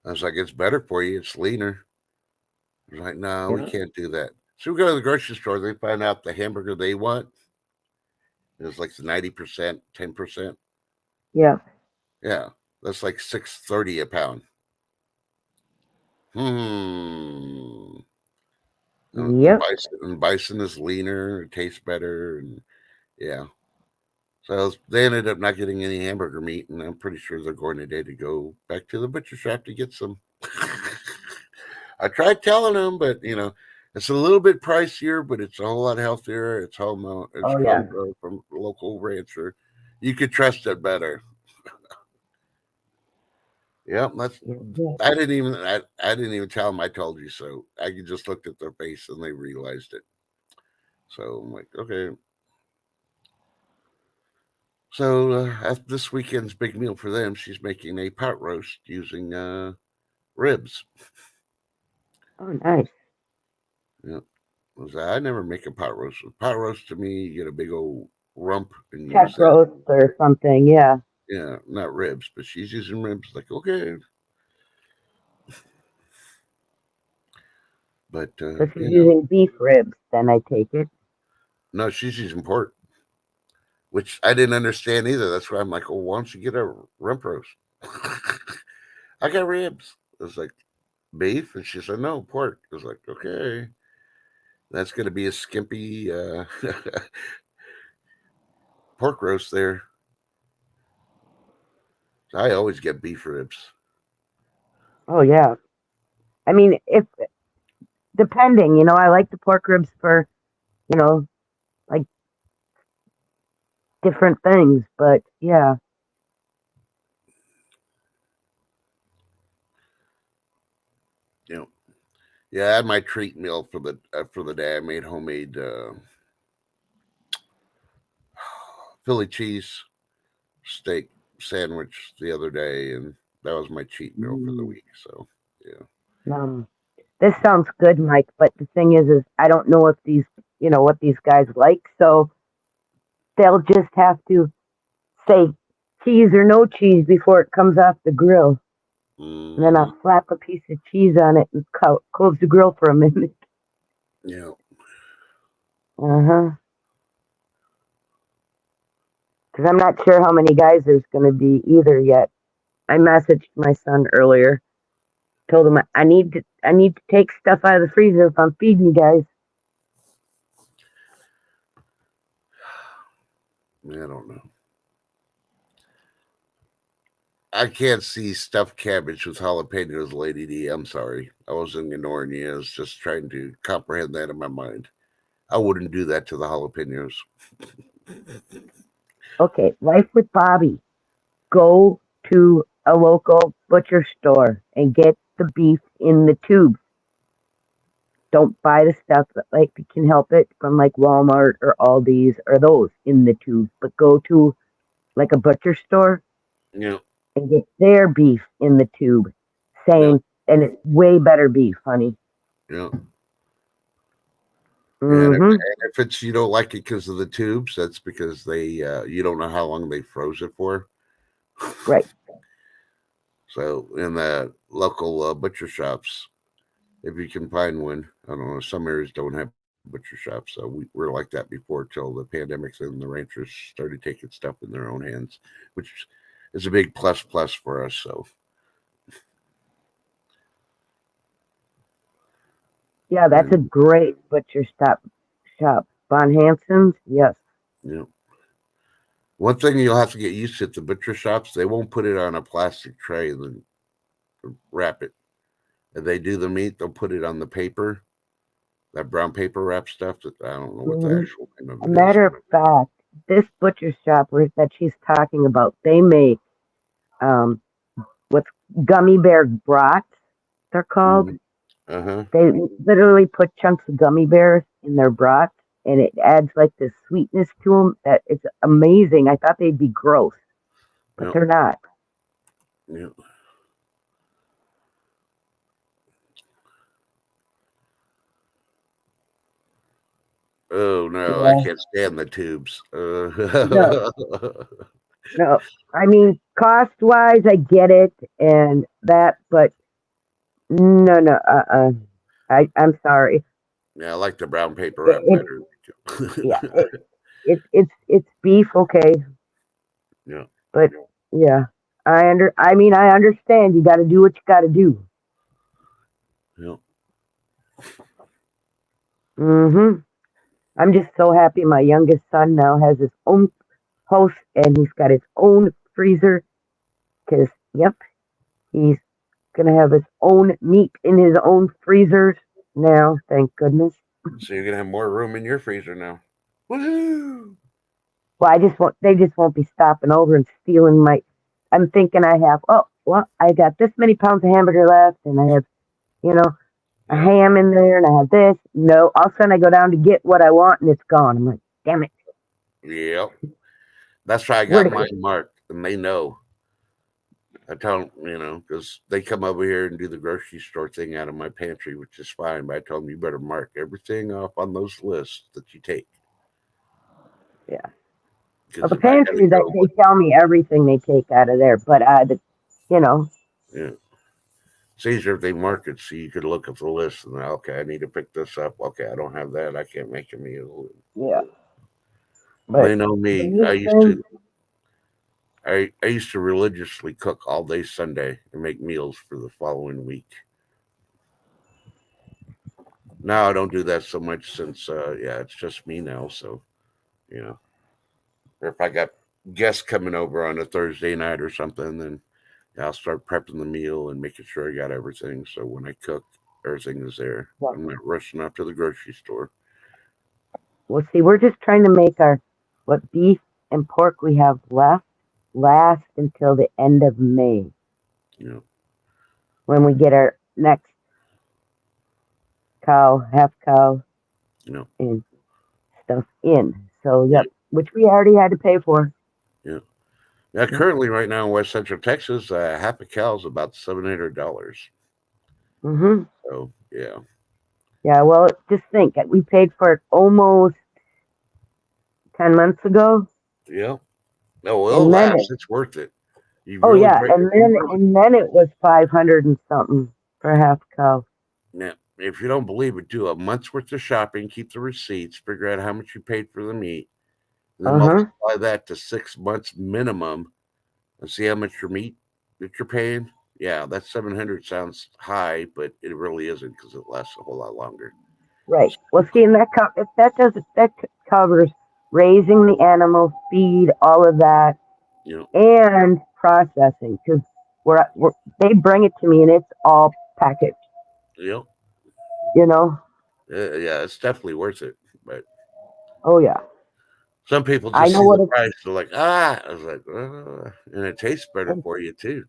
I was like, it's better for you. It's leaner. I was like, no, we Yeah. can't do that. So we go to the grocery store. They find out the hamburger they want is like 90%, 10%. Yeah. Yeah, that's like $6.30 a pound. Hmm. And Yep. bison is leaner. It tastes better. And yeah. So they ended up not getting any hamburger meat, and I'm pretty sure they're going today to go back to the butcher shop to get some. I tried telling them, but it's a little bit pricier, but it's a whole lot healthier. It's it's Oh yeah. homegrown from a local rancher. You could trust it better. Yep, that's. Yeah. I didn't even tell them I told you so. I just looked at their face and they realized it. So I'm like, okay. So after this weekend's big meal for them, she's making a pot roast using ribs. Oh, nice. Yeah, I never make a pot roast. Pot roast to me, you get a big old rump and Chuck use that. roast or something. Yeah. Yeah, not ribs, but she's using ribs. Like, okay, but So she's using beef ribs. Then I take it. no, she's using pork, which I didn't understand either. That's why I'm like, oh, why don't you get a rump roast? I got ribs. I was like, beef, and she said, no, pork. I was like, okay, that's going to be a skimpy pork roast there. I always get beef ribs. Oh yeah. I mean, if depending, I like the pork ribs for, like different things. But yeah. Yeah, I had my treat meal for the day. I made homemade Philly cheese steak sandwich the other day, and that was my cheat meal for the Mm. week. So yeah, Um, this sounds good, Mike. But the thing is I don't know if what these guys like. So they'll just have to say cheese or no cheese before it comes off the grill. And then I'll slap a piece of cheese on it and close the grill for a minute. yeah. Uh-huh. Because I'm not sure how many guys there's going to be either yet. I messaged my son earlier. Told him I need to take stuff out of the freezer if I'm feeding you guys. I don't know. I can't see stuffed cabbage with jalapenos, Lady D. I'm sorry. I wasn't ignoring you. I was just trying to comprehend that in my mind. I wouldn't do that to the jalapenos. Okay, life with Bobby. Go to a local butcher store and get the beef in the tubes. Don't buy the stuff that can help it from like Walmart or Aldi's or those in the tubes, but go to like a butcher store Yeah. and get their beef in the tube. Yeah. And it's way better beef, honey. Yeah. And Mm-hmm. if it's you don't like it because of the tubes, that's because they you don't know how long they froze it for. Right. So in the local butcher shops, if you can find one, I don't know. Some areas don't have butcher shops, so we were like that before till the pandemics and the ranchers started taking stuff in their own hands, which is a big plus for us. So Yeah, that's a and great butcher shop. Von Hansen's, yes. you know, One thing you'll have to get used to at the butcher shops, they won't put it on a plastic tray and then wrap it. If they do the meat, they'll put it on the paper, that brown paper wrap stuff. That I don't know what the Mhm. actual name of A it is. matter of fact, this butcher shop that she's talking about, they make um, what's gummy bear brats, they're called. Uh-huh. They literally put chunks of gummy bears in their brats, and it adds like this sweetness to them that it's amazing. I thought they'd be gross, but Yep. they're not. Yep. Oh no, I Yeah. can't stand the tubes. No, no. I mean, cost wise, I get it and that, but no, no. I'm sorry. Yeah, I like the brown paper It, wrap it better. yeah. It's beef, okay, Yeah. but yeah. I mean, I understand. You got to do what you got to do. Yeah. Hmm. I'm just so happy my youngest son now has his own house and he's got his own freezer. Cause yep, he's gonna have his own meat in his own freezers now. Thank goodness. So you're gonna have more room in your freezer now. Woohoo! Well, I just won't. They just won't be stopping over and stealing my. I'm thinking I have. Oh, well, I got this many pounds of hamburger left, and I have, you know, a Yeah. ham in there, and I have this. No, all of a sudden I go down to get what I want, and it's gone. I'm like, damn it. Yep. That's why I Where got did mine marked, and they know. I tell them, because they come over here and do the grocery store thing out of my pantry, which is fine. But I tell them you better mark everything off on those lists that you take, yeah. Well, because the if I gotta pantry that go, they tell me everything they take out of there, but you know, yeah, it's easier if they mark it so you could look at the list and okay, I need to pick this up. Okay, I don't have that. I can't make a meal. yeah. They But know the me. meat thing, I used to religiously cook all day Sunday and make meals for the following week. Now I don't do that so much since it's just me now. So you know, or if I got guests coming over on a Thursday night or something, then I'll start prepping the meal and making sure I got everything. So when I cook, everything is there. well, I'm not rushing off to the grocery store. we'll see. We're just trying to make our what beef and pork we have left last until the end of May You know, when we get our next cow, half cow, you know, and stuff in. So, yeah, yep, which we already had to pay for. yeah. Now, Yep. currently, right now in West Central Texas, half a cow is about $700. Hmm. So yeah, Yeah, well, just think, we paid for it almost 10 months ago. yeah. No, it'll And then last. it, It's worth it. You oh, really yeah, break. You really, and then it was 500 and something for a half cow. now, if you don't believe it, do a month's worth of shopping, keep the receipts, figure out how much you paid for the meat, and then Uh huh. multiply that to 6 months minimum, and see how much your meat that you're paying. Yeah, that 700 sounds high, but it really isn't because it lasts a whole lot longer. Right. Well, see, and if that doesn't, covers raising the animal, feed, all of that, You know, and processing because they bring it to me and it's all packaged. you know, You know. yeah, it's definitely worth it. But Oh yeah. some people I just know see the what it's. price, they're like, ah, I was like, and it tastes better for you too.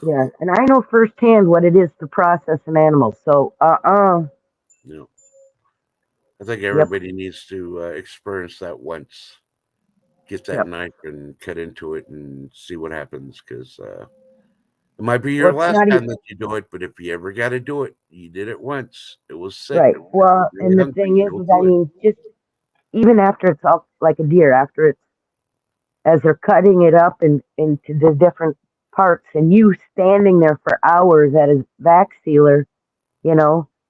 Yeah, and I know firsthand what it is to process an animal. So, You know, I think yep, everybody needs to experience that once. Get that yep. knife and cut into it and see what happens because it might be Well, your it's last not time that you do it, but if you ever got to do it, you did it once. It was sick. right. You're Well, really and the hungry. thing You'll is, I do it. mean, just even after it's all like a deer, after it's as they're cutting it up into the different parts, and you standing there for hours at a vac sealer,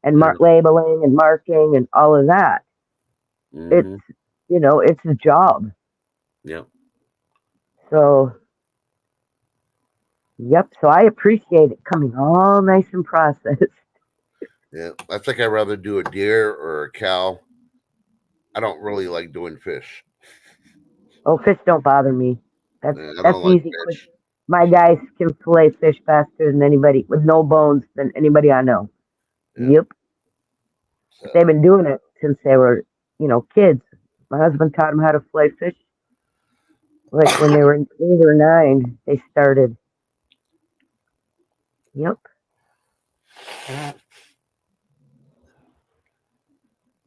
and Yeah. labeling and marking and all of that. It's Mm-hmm. it's a job. Yeah. So, yep. So I appreciate it coming all nice and processed. Yeah. I think I'd rather do a deer or a cow. I don't really like doing fish. Oh, fish don't bother me. That's I that's don't like easy. Quick. fish. My guys can fillet fish faster than anybody with no bones than anybody I know. Yeah. Yep. So, They've been doing it since they were, kids. My husband taught them how to fillet fish. Like when they were 8 or 9, they started. Yep.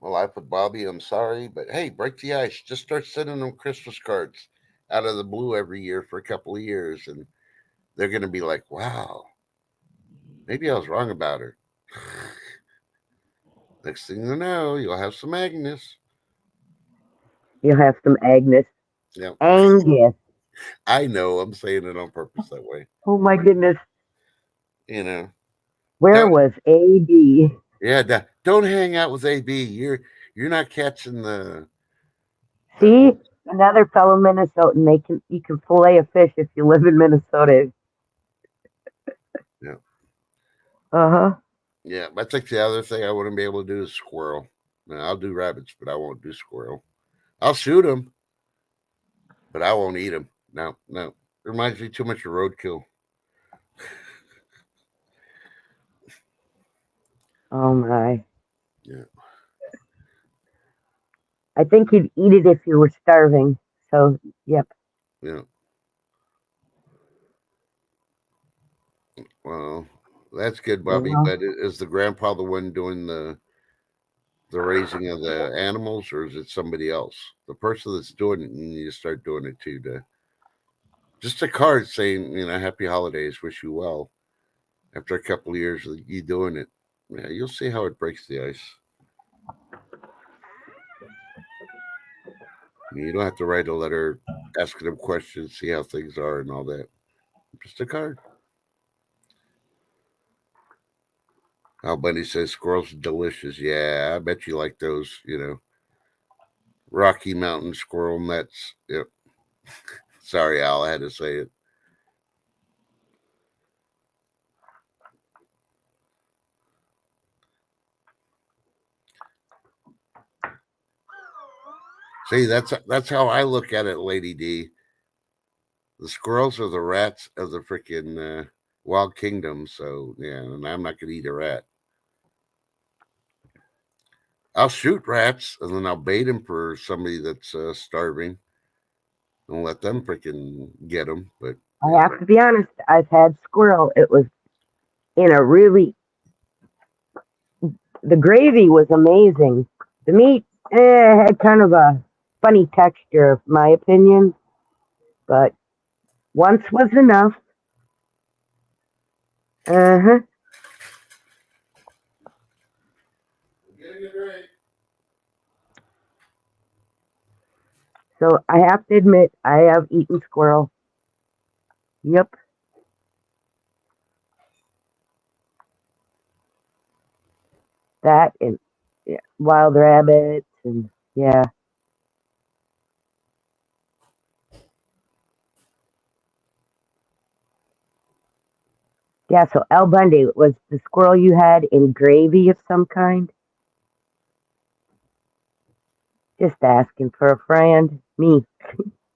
well, I put Bobby. I'm sorry, but hey, break the ice. Just start sending them Christmas cards out of the blue every year for a couple of years, and they're gonna be like, "Wow, maybe I was wrong about her." Next thing you know, you'll have some Agnes. You'll have some Agnes. Yep. Angus. I know. I'm saying it on purpose that way. Oh my goodness. You know. Where Don't, was AD? yeah. Don't hang out with AB. You're not catching the. See? Another fellow Minnesotan. You can fillet a fish if you live in Minnesota. Yeah. Uh-huh. Yeah. That's like the other thing I wouldn't be able to do is squirrel. Now, I'll do rabbits, but I won't do squirrel. I'll shoot them, but I won't eat them. No. It reminds me too much of roadkill. Oh my. Yeah. I think you'd eat it if you were starving. So, yep. Yeah. Well, that's good, Bobby. Well, But is the grandpa the one doing the raising of the animals, or is it somebody else? The person that's doing it, you need to start doing it too. Just a card saying, "Happy holidays, wish you well." After a couple of years of you doing it, yeah, you'll see how it breaks the ice. You don't have to write a letter asking them questions, see how things are, and all that. Just a card. Al Bunny says squirrels are delicious. Yeah, I bet you like those. Rocky Mountain squirrel nuts. Yep. Sorry, Al, I had to say it. See, that's how I look at it, Lady D. The squirrels are the rats of the freaking wild kingdom. So yeah, and I'm not gonna eat a rat. I'll shoot rats and then I'll bait them for somebody that's starving and let them freaking get them. But I yeah, have to be honest. I've had squirrel. It was in a really, the gravy was amazing. The meat had kind of a funny texture, my opinion, but once was enough. Uh-huh. So I have to admit, I have eaten squirrel. Yep. That and yeah, wild rabbits and yeah. Yeah, so Al Bundy, was the squirrel you had in gravy of some kind? Just asking for a friend. Me.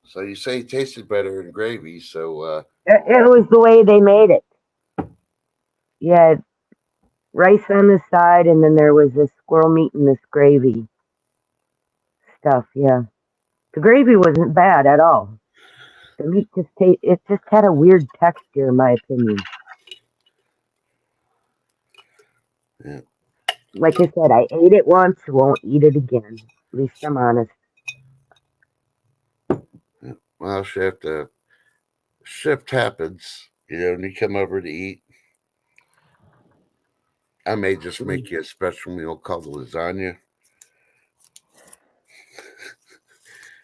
so you say it tasted better in gravy. So It was the way they made it. You had rice on the side, and then there was this squirrel meat and this gravy stuff. Yeah, the gravy wasn't bad at all. The meat it just had a weird texture, in my opinion. yeah. Like I said, I ate it once, won't eat it again. At least I'm honest. Well, shift happens. When you come over to eat, I may just make you a special meal called lasagna,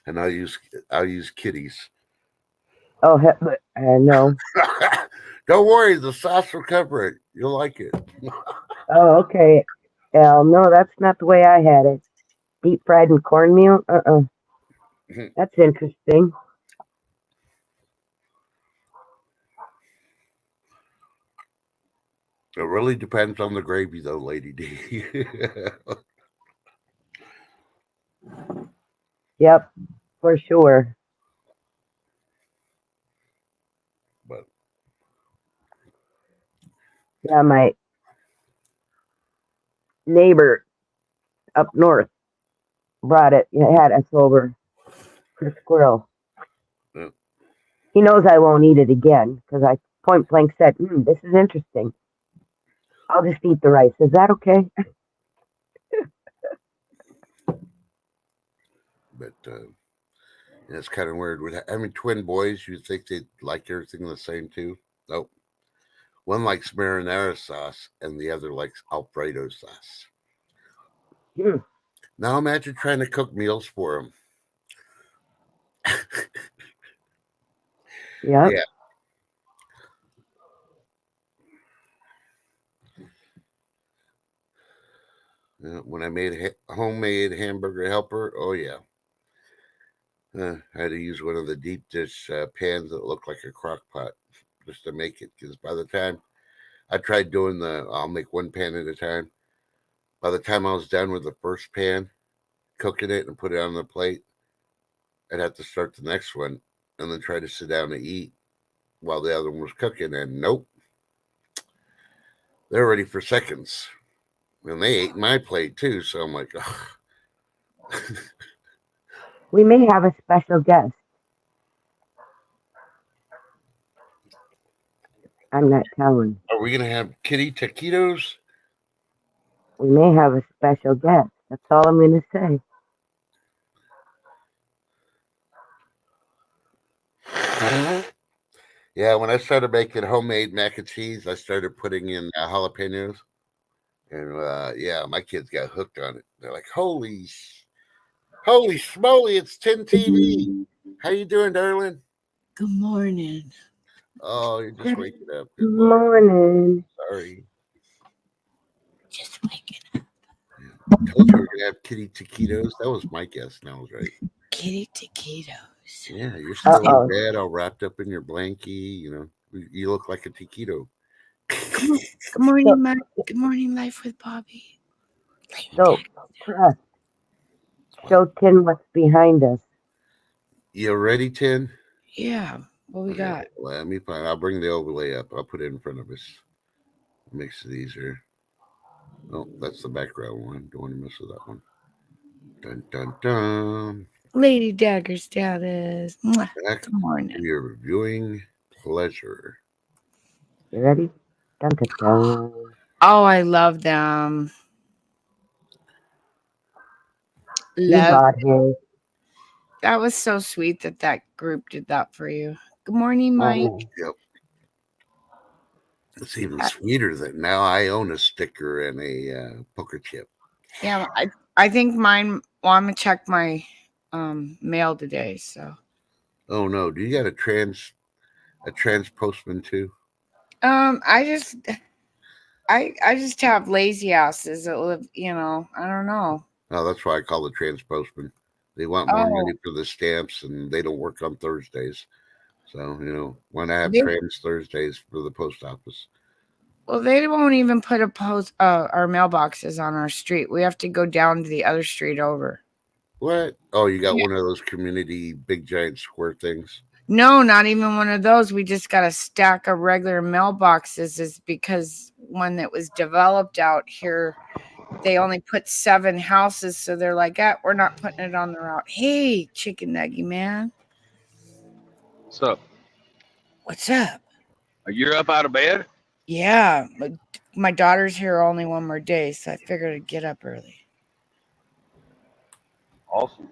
and I'll use kitties. Oh, no. Don't worry, the sauce will cover it. You'll like it. Oh, okay. No, that's not the way I had it. Deep fried and cornmeal? That's interesting. It really depends on the gravy, though, Lady D. Yep, for sure. Yeah, my neighbor up north brought it. Had us over for squirrel. Yeah. He knows I won't eat it again because I point blank said, "This is interesting. I'll just eat the rice. Is that okay?" But it's kind of weird. With having twin boys, you'd think they'd like everything the same too. Nope. One likes marinara sauce and the other likes Alfredo sauce. Mm, Now imagine trying to cook meals for them. yeah. Yeah. When I made homemade hamburger helper, oh yeah. I had to use one of the deep dish pans that looked like a crock pot just to make it. Because by the time I tried doing I'll make one pan at a time. By the time I was done with the first pan, cooking it and put it on the plate, I'd have to start the next one and then try to sit down to eat while the other one was cooking. And nope, they're ready for seconds. And they ate my plate too. So I'm like, oh. We may have a special guest. I'm not telling. Are we going to have kitty taquitos? We may have a special guest. That's all I'm going to say. Yeah, when I started making homemade mac and cheese, I started putting in jalapenos. And yeah, my kids got hooked on it. They're like, holy smoly, it's 10 TV. How you doing, darling? Good morning. Oh, you're just waking up. Good morning. Sorry. Just waking I told you we were going to have kitty taquitos. That was my guess. Now I was right. kitty taquitos. Yeah, you're still Uh-oh. in bed, all wrapped up in your blankie. You know, you look like a taquito. Good morning, Mike. Good morning, Life with Bobby. So, trust. Show Tin what's behind us. You ready, Tin? Yeah, what we got? Let me find. I'll bring the overlay up. I'll put it in front of us. Makes it easier. Oh, that's the background one. Don't want to mess with that one. Dun dun dun. Lady Dagger status. Mwah. Back Good morning. to your viewing pleasure. You ready? Dun, dun, dun. Oh, I love them. You Love. bought his. That was so sweet that group did that for you. Good morning, Mike. Yep. It's even sweeter that now I own a sticker and a poker chip. Yeah, I think mine. Well, I'm gonna check my mail today. So. Oh no! Do you got a trans postman too? I just have lazy asses that live. I don't know. Oh, that's why I call the trans postman. They want more Oh. money for the stamps, and they don't work on Thursdays. So why not have They- trans Thursdays for the post office? Well, they won't even put our mailboxes on our street. We have to go down to the other street over. What? Oh, you got Yeah. one of those community big giant square things. No, not even one of those. We just got a stack of regular mailboxes. Is because when it was developed out here, they only put 7 houses. So they're like, we're not putting it on the route. Hey, Chicken Nuggy Man. What's up? What's up? You're up out of bed? Yeah, but my daughter's here only one more day, so I figured I'd get up early. Awesome.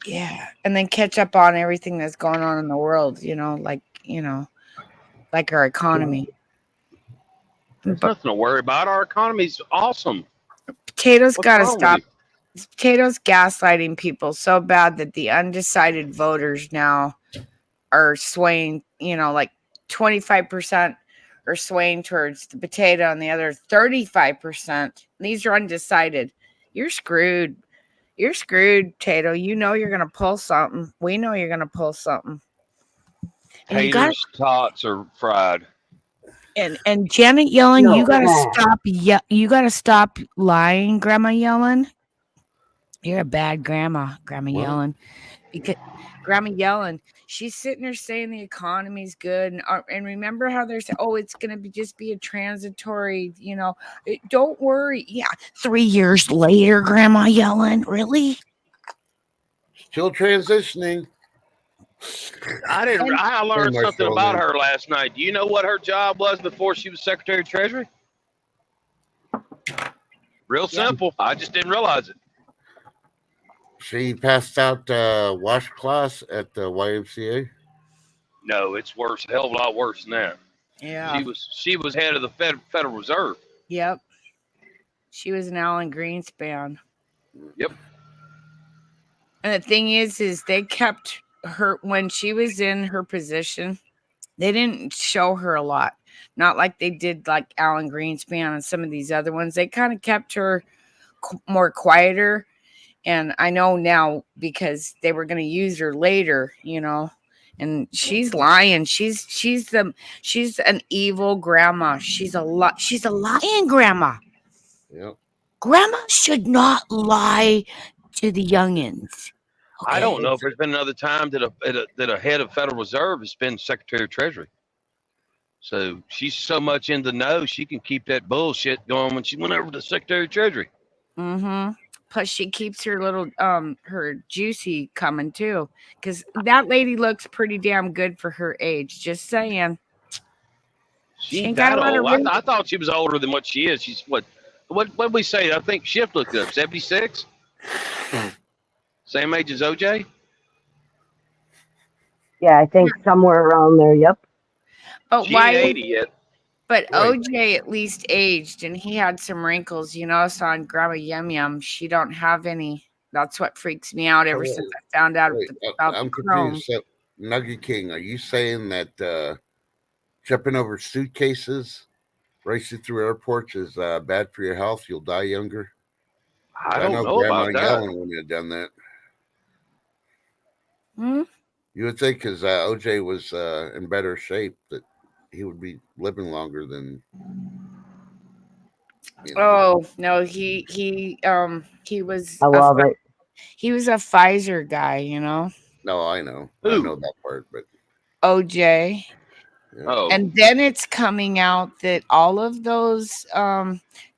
Yeah, and then catch up on everything that's going on in the world, like our economy. There's But nothing to worry about. Our economy's awesome. Potatoes What's got to wrong with stop. you? Potatoes gaslighting people so bad that the undecided voters now are swaying, like 25% are swaying towards the potato and the other 35%. These are undecided. You're screwed. You're screwed, Tato. You know you're going to pull something. We know you're going to pull something. And you got Taters, tots are fried. and Janet Yellen, No. you got to stop. You got to stop lying, Grandma Yellen. You're a bad grandma, Grandma What? Yellen. Because Grandma yelling. She's sitting there saying the economy's good, and remember how they're saying, "Oh, it's going to be just be a transitory, don't worry." Yeah, 3 years later, Grandma yelling, really? Still transitioning. I learned Pretty much something all about in. her last night. Do you know what her job was before she was Secretary of Treasury? Real simple. I just didn't realize it. She passed out washcloths at the YMCA. No, it's worse. A hell of a lot worse than that. Yeah. She was head of the Federal Reserve. Yep. She was an Alan Greenspan. Yep. And the thing is they kept her when she was in her position. They didn't show her a lot, not like they did like Alan Greenspan and some of these other ones. They kind of kept her more quieter. And I know now because they were going to use her later, and she's lying. She's an evil grandma. She's a lying grandma. Yep. Grandma should not lie to the youngins. I don't know if there's been another time that a head of Federal Reserve has been Secretary of Treasury. So she's so much in the know, she can keep that bullshit going when she went over to Secretary of Treasury. Mm-hmm. Plus, she keeps her little her juicy coming too, because that lady looks pretty damn good for her age. Just saying. She ain't that old. I thought she was older than what she is. She's what did we say? I think Shift looked up 76. Same age as OJ. Yeah, I think somewhere around there. Yep. But She why? ain't 80 yet. But OJ at least aged, and he had some wrinkles. So on Grandma Yum Yum, she don't have any. That's what freaks me out ever since I found out about I'm the chrome. confused. So, Nugget King, are you saying that jumping over suitcases, racing through airports is bad for your health? You'll die younger? I don't know Grandma about that. Yellen wouldn't have done that. Hmm? You would think because OJ was in better shape that he would be living longer than. Oh no, he was. I love it. He was a Pfizer guy, No, I know. Who? I know that part, but OJ. yeah. Oh, And then it's coming out that all of those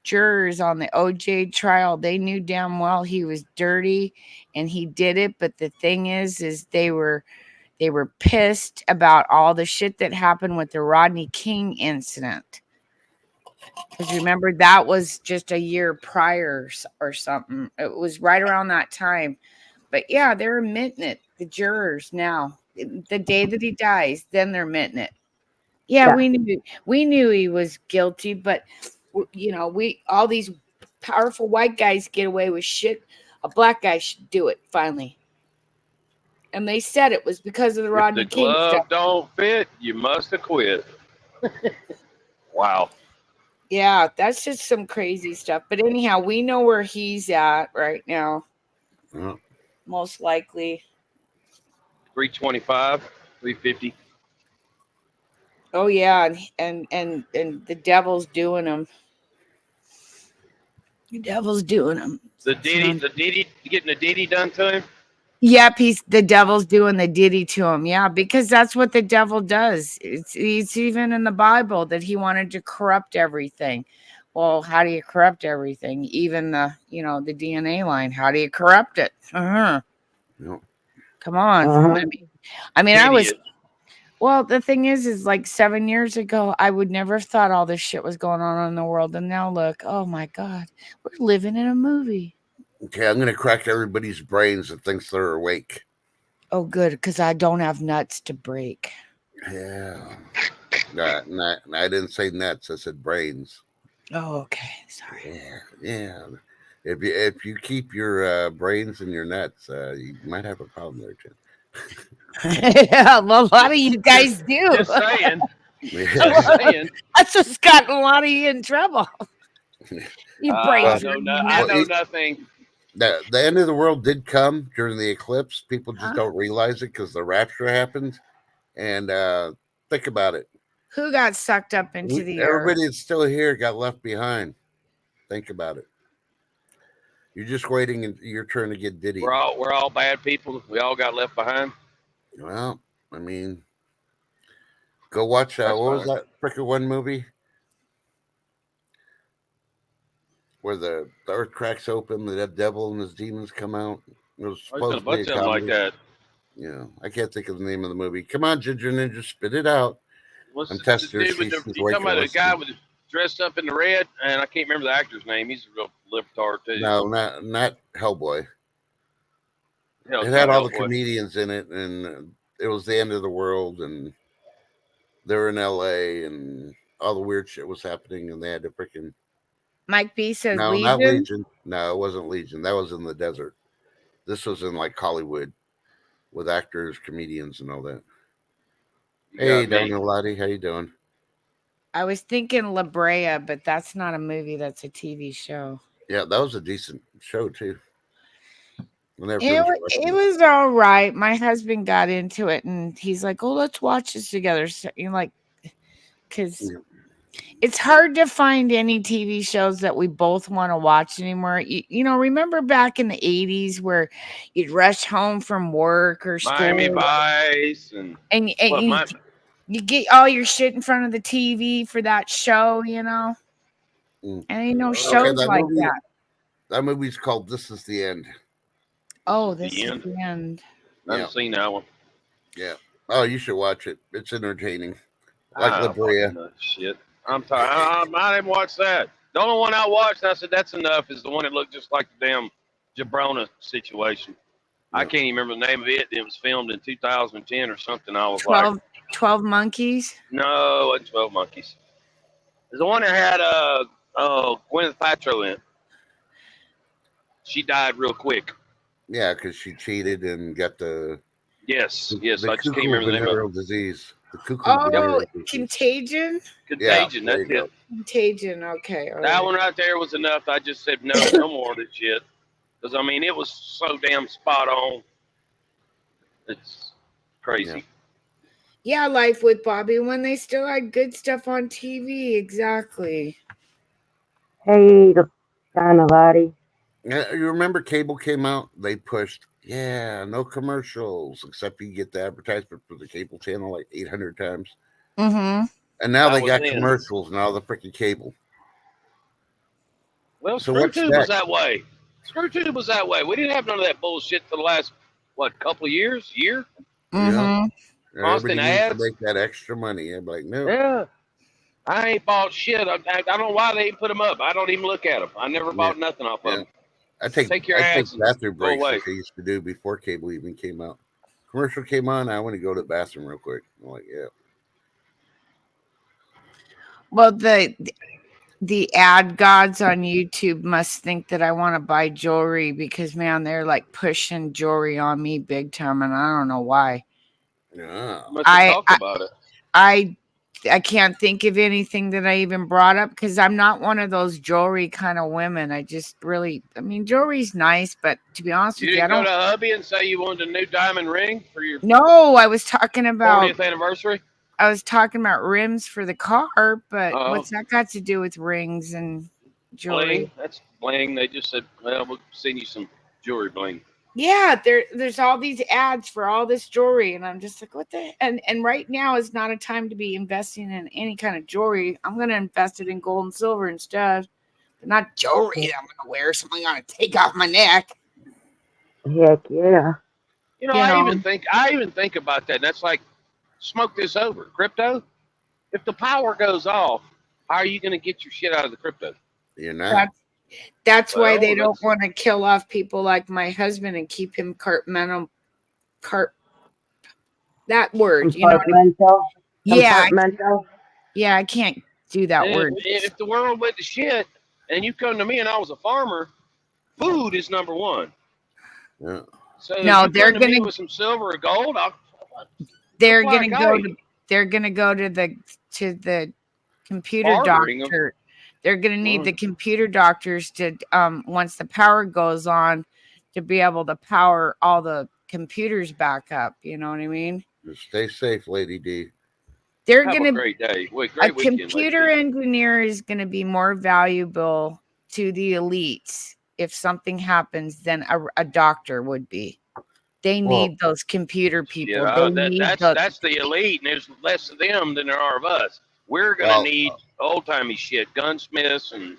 jurors on the OJ trial, they knew damn well he was dirty and he did it. But the thing is they were pissed about all the shit that happened with the Rodney King incident. Because remember, that was just a year prior or something. It was right around that time. But yeah, they're admitting it. The jurors now, the day that he dies, then they're admitting it. Yeah, we knew he was guilty, but we all these powerful white guys get away with shit. A black guy should do it finally. And they said it was because of the Rodney King stuff. If the glove don't fit, you must have quit. Wow. Yeah, that's just some crazy stuff. But anyhow, we know where he's at right now. Yeah. Most likely. 325, 350. Oh yeah, and the devil's doing him. The devil's doing him. The Diddy, getting the Diddy done to him? Yep, the devil's doing the Diddy to him. Yeah, because that's what the devil does. It's even in the Bible that he wanted to corrupt everything. Well, how do you corrupt everything? Even the the DNA line. How do you corrupt it? No. Come on. I mean, I was. Well, the thing is like 7 years ago, I would never have thought all this shit was going on in the world, and now look, oh my God, we're living in a movie. Okay, I'm going to crack everybody's brains that thinks they're awake. Oh, good, because I don't have nuts to break. Yeah. I didn't say nuts. I said brains. Oh, okay. Sorry. Yeah. If you keep your brains in your nuts, you might have a problem there, Jen. Yeah, well, a lot of you guys do. Just saying. That's what's gotten a lot of you in trouble. You brains. I know nothing. The end of the world did come during the eclipse. People just don't realize it because the rapture happened. And think about it. Who got sucked up into the Everybody that's still here got left behind. Think about it. You're just waiting your turn to get Diddy. We're all bad people. We all got left behind. Well, I mean, go watch. That's What was fine. that freaking one movie where the earth cracks open, the devil and his demons come out? It was There's been a supposedly a bunch of them like comedy. that. Yeah, I can't think of the name of the movie. Come on, Ginger Ninja, spit it out. What's I'm the testing her. dude with She's the? You awake talking and about the guy listening. with dressed up in the red? And I can't remember the actor's name. He's a real libtard too. No, not Hellboy. Hell, It it's had not all the Hellboy. comedians in it, and it was the end of the world, and they were in L.A. and all the weird shit was happening, and they had to freaking Mike B says no, not Legion. Legion. No, it wasn't Legion. That was in the desert. This was in like Hollywood with actors, comedians, and all that. You Hey, got me. Donna Lottie, how you doing? I was thinking La Brea, but that's not a movie. That's a TV show. Yeah, that was a decent show too. I never It, finished it watching it. was all right. My husband got into it, and he's like, "Oh, let's watch this together." So, you know, like, because Yeah. it's hard to find any TV shows that we both want to watch anymore. Remember back in the 80s where you'd rush home from work or Miami school Vice and and what? you get all your shit in front of the TV for that show, Mm. and ain't no Okay, shows that like movie. that. That movie's called "This Is the End." Oh, The this is End. the end. I haven't seen that one. Yeah. Oh, you should watch it. It's entertaining. Like La Fucking Brea. shit. I'm tired. I didn't watch that. The only one I watched, I said that's enough, is the one that looked just like the damn Jabrona situation. I Yeah. can't even remember the name of it. It was filmed in 2010 or something. I was 12 Monkeys. no, it wasn't 12 Monkeys. It's the one that had Gwyneth Paltrow in it. She died real quick. Yeah, because she cheated and got the Yes. I just can't cuckoo remember the name of it. venereal disease. The cuckoo Oh, venereal disease. Contagion. Contagion. there That's you go. it. Contagion. Okay. all That right. one right there was enough. I just said no more of this shit. Because I mean, it was so damn spot on. It's crazy. Yeah, Life with Bobby when they still had good stuff on TV. Exactly. Hey, Donna Lottie. Yeah, you remember cable came out? They pushed, no commercials, except you get the advertisement for the cable channel like 800 times. Mm-hmm. And now That they was got then. commercials and all the freaking cable. Well, So Screw what's Tube was next? that way. Screw Tube was that way. We didn't have none of that bullshit for the last couple of years, year. Mm-hmm. Everybody Constant needs ads. to make that extra money. I'm like, no. Yeah. I ain't bought shit. I don't know why they ain't put them up. I don't even look at them. I never bought nothing off of them. I take your ads and bathroom go breaks away. like they used to do before cable even came out. Commercial came on, I want to go to the bathroom real quick. I'm like, yeah. Well, the ad gods on YouTube must think that I want to buy jewelry because, man, they're like pushing jewelry on me big time, and I don't know why. Yeah. Must have talked about it. I can't think of anything that I even brought up because I'm not one of those jewelry kind of women. I just really, I mean, jewelry's nice, but to be honest You with you, I didn't go don't. to hubby and say you wanted a new diamond ring for your No, I was talking about 40th anniversary? rims for the car, but Oh. what's that got to do with rings and jewelry? Bling. That's bling. They just said, well, we'll send you some jewelry bling. Yeah, there's all these ads for all this jewelry, and I'm just like, what the? And right now is not a time to be investing in any kind of jewelry. I'm gonna invest it in gold and silver instead, but not jewelry that I'm gonna wear. Something I'm gonna take off my neck. Heck yeah. I even think about that. And that's like, smoke this over. Crypto. If the power goes off, how are you going to get your shit out of the crypto? You're not. That's why Well, they don't want to kill off people like my husband and keep him that word, Compartmental. Yeah, Compartmental. yeah, I can't do that word. If the world went to shit and you come to me and I was a farmer, food is number one. Yeah. So No, if you they're come to me gonna- with some silver or gold, They're Supply gonna go. guy. They're gonna go to the computer Bartering 'em. doctor. They're gonna need Mm. the computer doctors to once the power goes on to be able to power all the computers back up. You know what I mean? Just stay safe, Lady D. They're have a gonna great day. Wait, a great weekend. computer ladies. engineer is gonna be more valuable to the elites if something happens than a doctor would be. They Well, need those computer people. Yeah, They need those. that's the elite, and there's less of them than there are of us. We're gonna well, need old timey shit, gunsmiths, and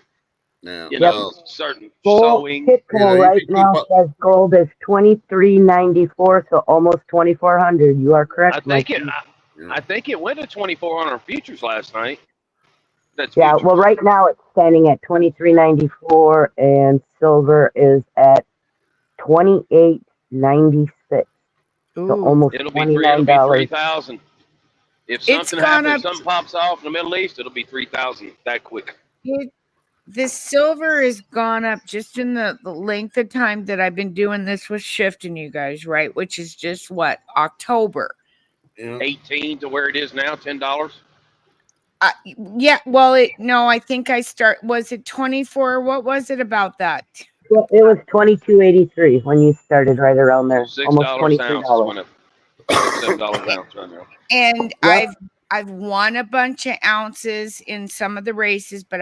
yeah, you Yep. know, certain Gold sewing. Pitco you right can keep now up. says gold is $23.94, so almost 2,400. You are correct, I think it. Mikey. I think it went to 2,400 futures last night. That's Yeah, futures. well, right now it's standing at $23.94, and silver is at $28.96. So Ooh, almost It'll be three. It'll be $29. 3,000. If it's something gone happens, up. something pops off in the Middle East, it'll be 3,000 that quick. The silver has gone up just in the length of time that I've been doing this with shifting you guys, right? Which is just what, October. Yeah. 18 to where it is now, $10. Yeah, well, I think was it 24? What was it about that? Well, it was $22.83 when you started, right around there. Almost $6 $23. ounce went up. $7 ounce right now. And Yep. I've won a bunch of ounces in some of the races, but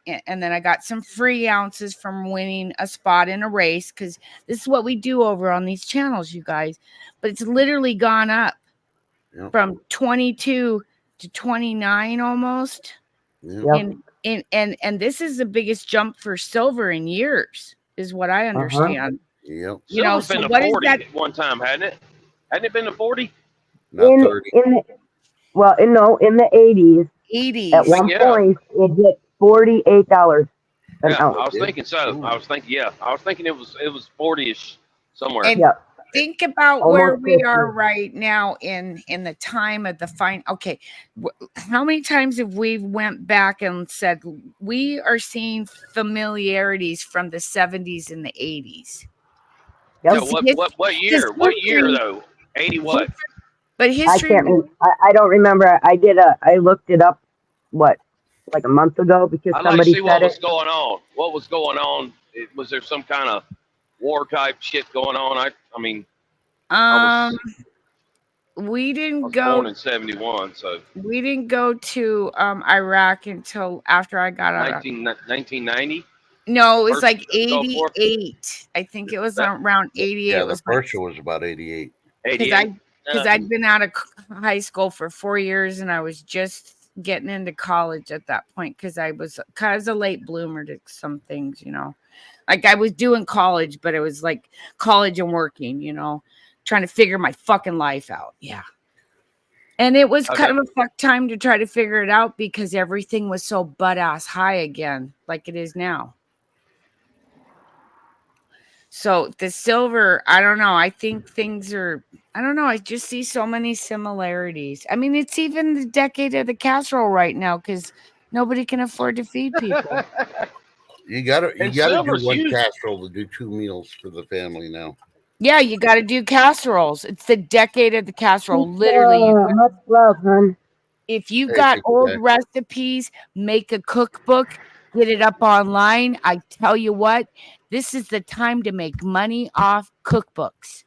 and then I got some free ounces from winning a spot in a race, because this is what we do over on these channels, you guys. But it's literally gone up Yep. from 22 to 29 almost. Yeah. Yep. And this is the biggest jump for silver in years, is what I understand. Yep. You know, Silver's so been to what is 40 that? at one time, hadn't it? Hadn't it been to 40? Not 30. In the 80s, 80s. at one Yeah. point, it hit $48 an Yeah, ounce. I was thinking so. Ooh. I was thinking it was 40ish somewhere. And Yep. think about Almost where we 50. are right now in the time of the fine. Okay, how many times have we went back and said we are seeing familiarities from the 70s and the 80s? Yep. Yeah, what year? What year history- though? 80 what? But I history, can't. I don't remember. I looked it up. What, like a month ago, because I'd like to somebody see what said was it. going on. What was going on? Was there some kind of war type shit going on? I mean, I we didn't was go. born in 71, so We didn't go to Iraq until after I got out. 1990. No, it was First like Gulf War? 88. I think it was That- around 88. Yeah, It the was like, first one was about 88. 88. because I'd been out of high school for 4 years, and I was just getting into college at that point, because I was a late bloomer to some things, like I was doing college, but it was like college and working, trying to figure my fucking life out. Yeah. And it was kind of a fuck time to try to figure it out, because everything was so butt ass high again, like it is now. So the silver, I don't know. I think things are, I don't know. I just see so many similarities. I mean, it's even the decade of the casserole right now, because nobody can afford to feed people. You gotta And do silver's one huge. casserole to do 2 meals for the family now. Yeah, you got to do casseroles. It's the decade of the casserole. Literally, Much love, hon. if you Hey, got thank you, old Jack. recipes, make a cookbook, get it up online. I tell you what, this is the time to make money off cookbooks.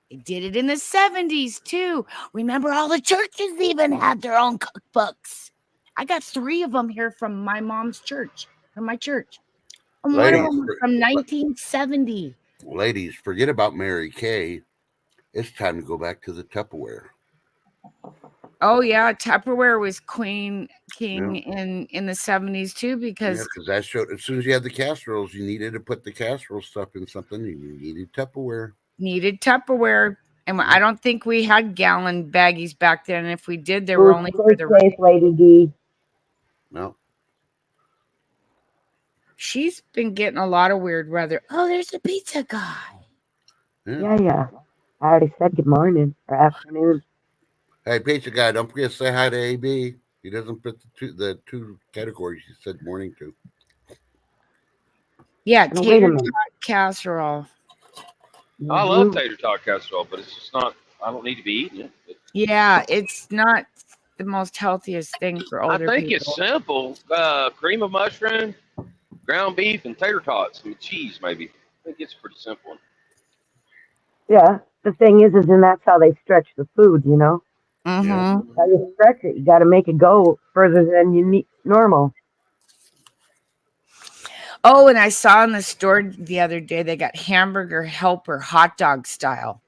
They did it in the 70s too. Remember, all the churches even had their own cookbooks. I got 3 of them here from my mom's church, from my church. And one of Ladies, them was from 1970. Ladies, forget about Mary Kay. It's time to go back to the Tupperware. Oh yeah, Tupperware was king in the 70s too, because Because that showed as soon as you had the casseroles, you needed to put the casserole stuff in something. You needed Tupperware. needed Tupperware. And I don't think we had gallon baggies back then. And if we did, they were only for the. Safe, Lady D. No. She's been getting a lot of weird weather. Oh, there's the pizza guy. Yeah. I already said good morning or afternoon. Hey, pizza guy, don't forget to say hi to AB. He doesn't fit the two categories you said morning to. Yeah, Now, wait a tater minute. tot casserole. I love tater tot casserole, but it's just not. I don't need to be eating it. Yeah, it's not the most healthiest thing for I older think people. it's simple. Cream of mushroom, ground beef, and tater tots, and cheese maybe. I think it's pretty simple. Yeah. The thing is, and that's how they stretch the food, Mm-hmm. Yeah. How you stretch it, you got to make it go further than you need normal. Oh, and I saw in the store the other day they got hamburger helper hot dog style.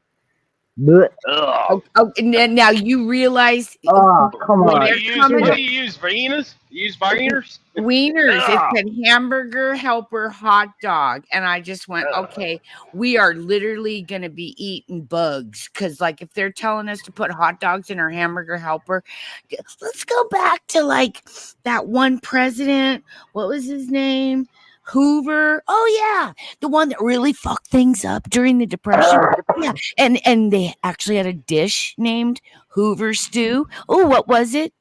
Blech. Ugh. Oh, and then now you realize Oh, come What on. do you use? coming What to- do you use? Venus? You use Wieners? Wieners. Ah. It said hamburger helper hot dog. And I just went, okay, we are literally going to be eating bugs. Because, like, if they're telling us to put hot dogs in our hamburger helper, let's go back to, like, that one president. What was his name? Hoover. Oh, yeah. The one that really fucked things up during the Depression. Yeah. And they actually had a dish named Hoover stew. Oh, what was it?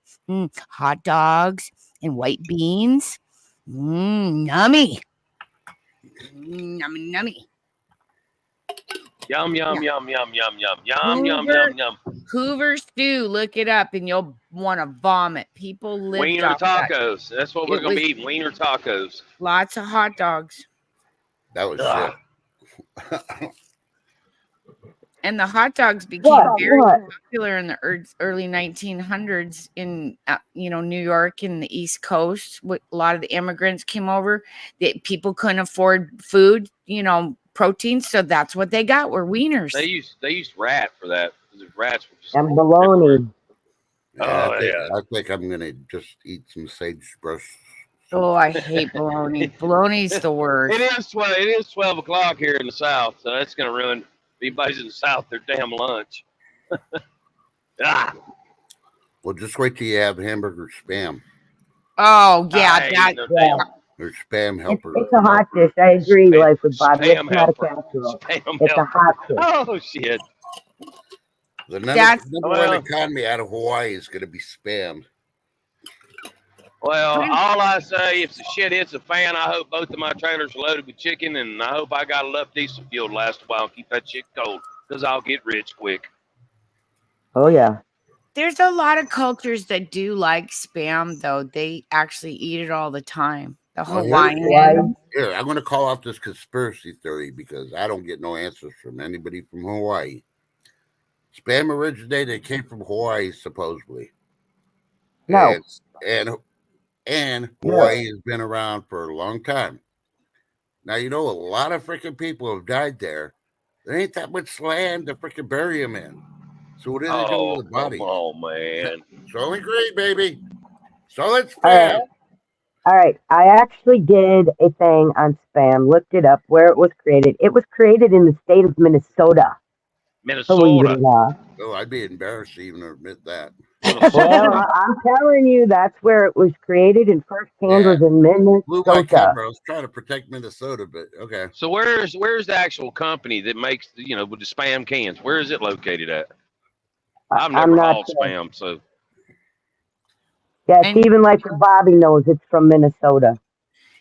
Hot dogs and white beans. Nummy. Nummy, nummy. Yum, yum, yum, yum, yum, yum, yum, yum, Hoover. yum, yum. Hoover stew. Look it up and you'll want to vomit. People lived Wiener off that. tacos. That's what we're It going to was- be eating. Wiener tacos. Lots of hot dogs. That was Ugh. shit. And the hot dogs became What? very What? popular in the early 1900s in New York and the East Coast. A lot of the immigrants came over. People couldn't afford food, protein, so that's what they got were wieners. They used rat for that. The rats were just And bologna. Yeah, Oh, yeah. I think I'm gonna just eat some sagebrush. Oh, I hate bologna. Bologna's the worst. It is 12 o'clock here in the South, so that's going to ruin anybody's in the South their damn lunch. Well, just wait till you have hamburger spam Oh yeah, I ain't that no Yeah. or spam helper. It's a hot dish. I agree, Spam- Life with Bobby. It's spam not a helper. casserole. Spam It's a helper. hot dish. Oh, shit. The That's- number well- one economy out of Hawaii is gonna be spam. Well, all I say, if the shit hits the fan, I hope both of my trailers are loaded with chicken, and I hope I got enough diesel fuel to last a while and keep that shit cold, because I'll get rich quick. Oh, yeah. there's a lot of cultures that do like spam, though. They actually eat it all the time. The Oh, yeah? Hawaiian. Hawaii. Here, I'm gonna call out this conspiracy theory because I don't get no answers from anybody from Hawaii. Spam originated, came from Hawaii, supposedly. No. And Hawaii has been around for a long time. Now, a lot of freaking people have died there. There ain't that much land to freaking bury them in. So what do they do Oh, with the bodies? come on, man. Solid green, baby. Solid All spam. right. All right. I actually did a thing on spam, looked it up where it was created. It was created in the state of Minnesota. Believe it or Minnesota. not. Oh, I'd be embarrassed to even admit that. Well, I'm telling you, that's where it was created, and first hand was in Blew my Minnesota. cover. I was trying to protect Minnesota, but okay. So where's the actual company that makes with the spam cans? Where is it located at? I've never I'm not hauled sure. spam, so Yeah, And- Stephen, like Bobby knows, it's from Minnesota.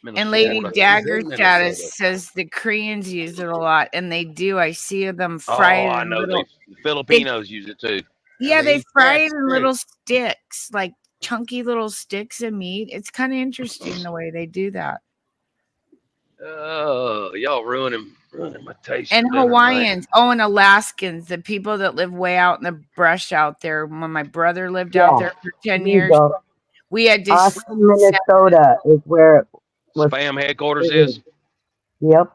And Lady Minnesota. Dagger Minnesota. Status says the Koreans use it a lot, and they do. I see them Oh, fry it I in know little. the Filipinos use it too. Yeah, they they eat fry crabs, it in too. little sticks, like chunky little sticks of meat. It's kind of interesting the way they do that. Oh, y'all ruining my taste. And for dinner tonight. Hawaiians, and Alaskans, the people that live way out in the brush out there. When my brother lived out Yeah. there for 10 There you years, go. we had to. Austin, Minnesota is where it was. Spam headquarters is. Yep.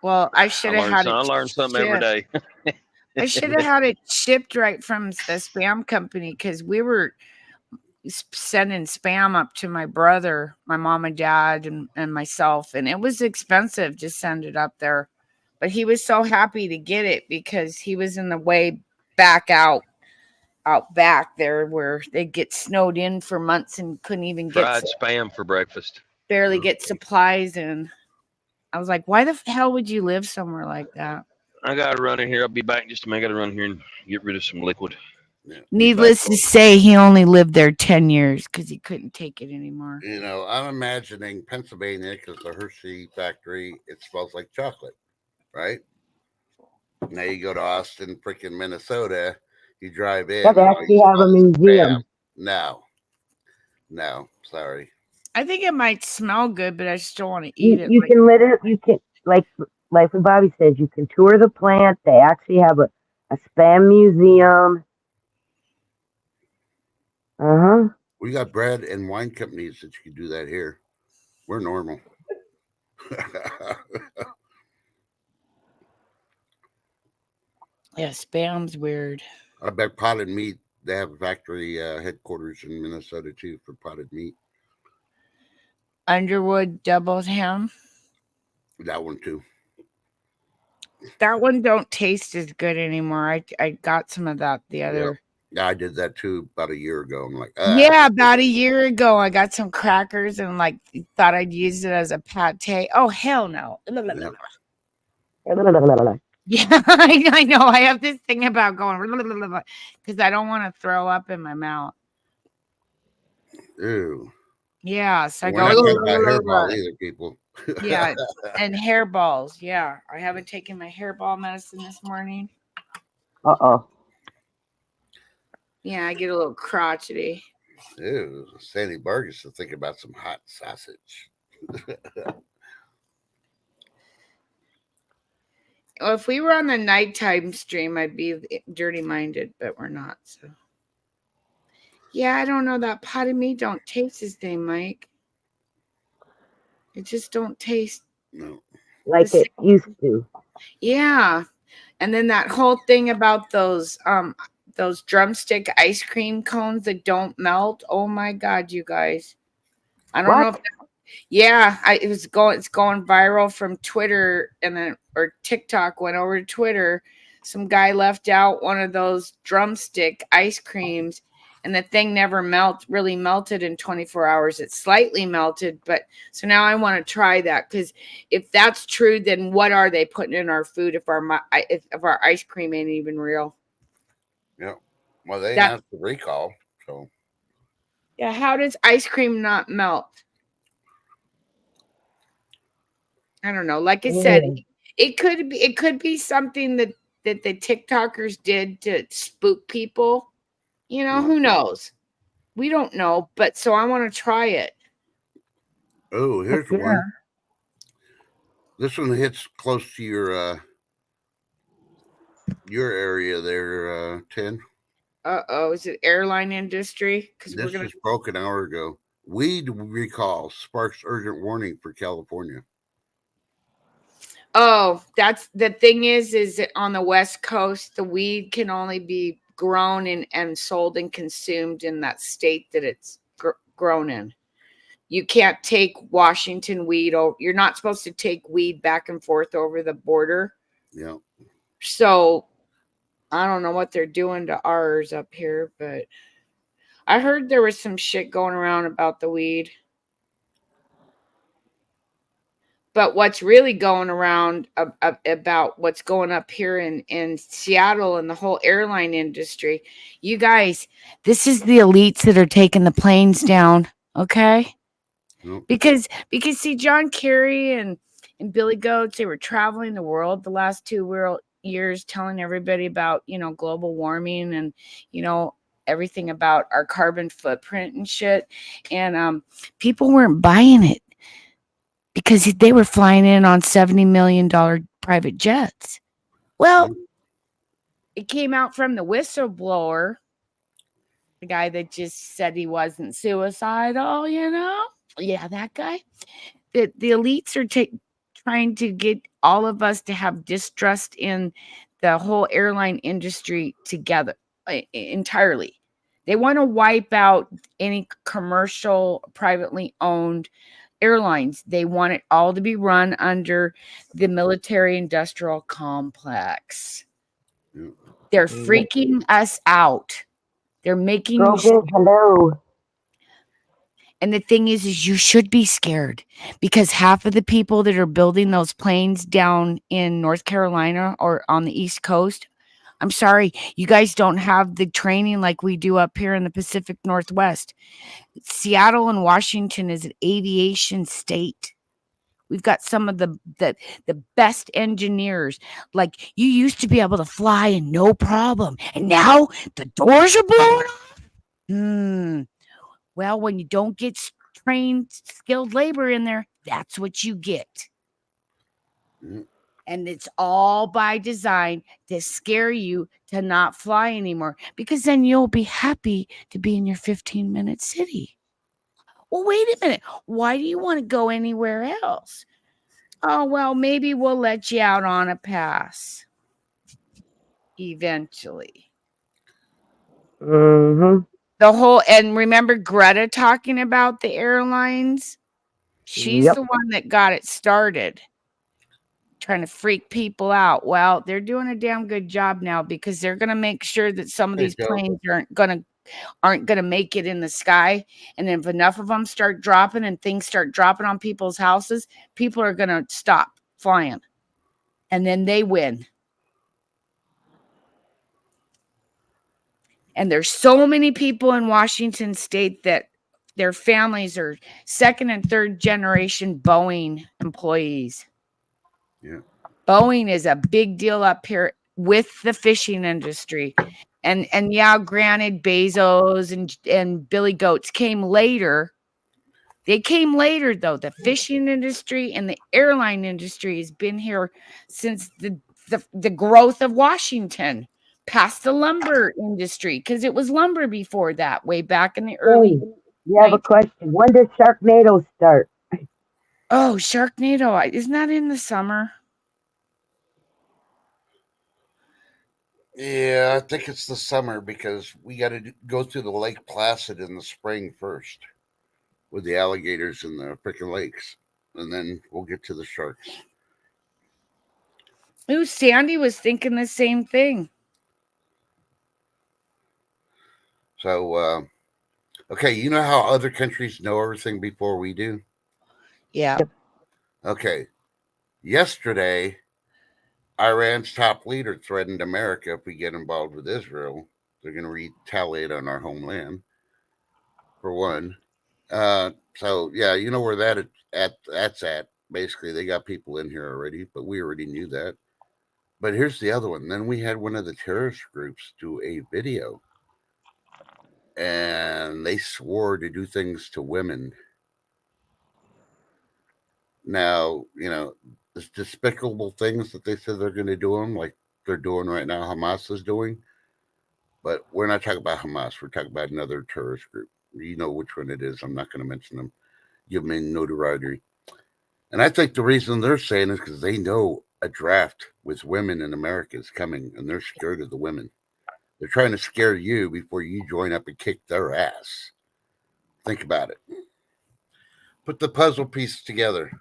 Well, I should have had it. I learn something every shipped. day. I should have had it shipped right from the spam company because we were sending spam up to my brother, my mom and dad, and myself, and it was expensive to send it up there. But he was so happy to get it because he was in the way back out back there where they get snowed in for months and couldn't even Fried spam for breakfast. barely get supplies in. I was like, why the hell would you live somewhere like that? I gotta run in here. I'll be back in just a minute. I gotta run here and get rid of some liquid. Yeah. Needless to say, he only lived there 10 years because he couldn't take it anymore. I'm imagining Pennsylvania because the Hershey factory, it smells like chocolate, right? Now you go to Austin, freaking Minnesota, you drive in. Yeah, they actually have a museum. No, sorry. I think it might smell good, but I just don't want to eat it. You like- can like when Bobby says, you can tour the plant. They actually have a spam museum. We got bread and wine companies that you can do that here. We're normal. Yeah, spam's weird. I bet Potted Meat, they have a factory headquarters in Minnesota too for potted meat. Underwood doubled ham. That one too. That one don't taste as good anymore. I got some of that the Yep. other. Yeah, I did that too about a year ago. I'm like, Yeah, about a year ago, I got some crackers and like thought I'd use it as a pate. Oh hell no! Yeah, I know. I have this thing about going because I don't want to throw up in my mouth. ew. Yeah, so I We're not talking about go. hairball either, people. Yeah, and hairballs. Yeah, I haven't taken my hairball medicine this morning. Uh-oh. Yeah, I get a little crotchety. Ew. Sandy Burgess to think about some hot sausage. Well, if we were on the nighttime stream, I'd be dirty minded, but we're not. So, yeah, I don't know. That potted meat don't taste the same, Mike. It just don't taste. No. Like it used to. Yeah, and then that whole thing about those drumstick ice cream cones that don't melt. Oh my God, you guys! I don't know if. Yeah, it's going viral from Twitter and then or TikTok went over to Twitter. Some guy left out one of those drumstick ice creams and the thing never really melted in 24 hours. It slightly melted, but so now I want to try that because if that's true, then what are they putting in our food if our ice cream ain't even real? Yeah. Well, they announced the recall, so. Yeah, how does ice cream not melt? I don't know. Like I said, it could be something that the TikTokers did to spook people. You know, who knows? We don't know, but so I want to try it. Oh, here's one. This one hits close to your area there, 10. Is it airline industry? Because This just broke an hour ago. Weed recall sparks urgent warning for California. Oh, that's the thing is on the West Coast, the weed can only be grown and sold and consumed in that state that it's grown in. You can't take Washington weed, or you're not supposed to take weed back and forth over the border. Yeah. So I don't know what they're doing to ours up here, but I heard there was some shit going around about the weed. But what's really going around about what's going up here in Seattle and the whole airline industry, you guys, this is the elites that are taking the planes down, okay? Nope. Because see, John Kerry and Billy Goats, they were traveling the world the last 2 years, telling everybody about global warming and everything about our carbon footprint and shit, and people weren't buying it. Because they were flying in on $70 million private jets. Well, it came out from the whistleblower, the guy that just said he wasn't suicidal, Yeah, that guy. The elites are trying to get all of us to have distrust in the whole airline industry together entirely. They want to wipe out any commercial, privately owned airlines. They want it all to be run under the military industrial complex. They're freaking us out. They're making hello. And the thing is you should be scared because half of the people that are building those planes down in North Carolina or on the East Coast, I'm sorry, you guys don't have the training like we do up here in the Pacific Northwest. Seattle and Washington is an aviation state. We've got some of the best engineers. Like, you used to be able to fly and no problem. And now the doors are blowing off. Well, when you don't get trained, skilled labor in there, that's what you get. And it's all by design to scare you to not fly anymore, because then you'll be happy to be in your 15-minute city. Well, wait a minute. Why do you want to go anywhere else? Oh, well, maybe we'll let you out on a pass. eventually. Mm-hmm. And remember Greta talking about the airlines? She's Yep. the one that got it started, trying to freak people out. Well, they're doing a damn good job now because they're going to make sure that some of Hey, these Joe. planes aren't going to make it in the sky, and if enough of them start dropping and things start dropping on people's houses, people are going to stop flying, and then they win. And there's so many people in Washington state that their families are second and third generation Boeing employees. Yeah. Boeing is a big deal up here with the fishing industry. And yeah, granted, Bezos and Billy Goats came later. They came later, though. The fishing industry and the airline industry has been here since the growth of Washington, past the lumber industry, because it was lumber before that, way back in the early. Hey, you have a question. When does Sharknado start? Oh, Sharknado. Isn't that in the summer? Yeah, I think it's the summer because we got to go through the Lake Placid in the spring first with the alligators in the freaking lakes, and then we'll get to the sharks. Ooh, Sandy was thinking the same thing. So, okay, you know how other countries know everything before we do? Yeah. Okay, yesterday, Iran's top leader threatened America if we get involved with Israel, they're going to retaliate on our homeland, for one. So yeah, you know where that's at. Basically, they got people in here already, but we already knew that. But here's the other one. Then we had one of the terrorist groups do a video, and they swore to do things to women. Now, the despicable things that they said they're going to do them, like they're doing right now, Hamas is doing. But we're not talking about Hamas. We're talking about another terrorist group. You know which one it is. I'm not going to mention them. Give them notoriety. And I think the reason they're saying is because they know a draft with women in America is coming, and they're scared of the women. They're trying to scare you before you join up and kick their ass. Think about it. Put the puzzle piece together.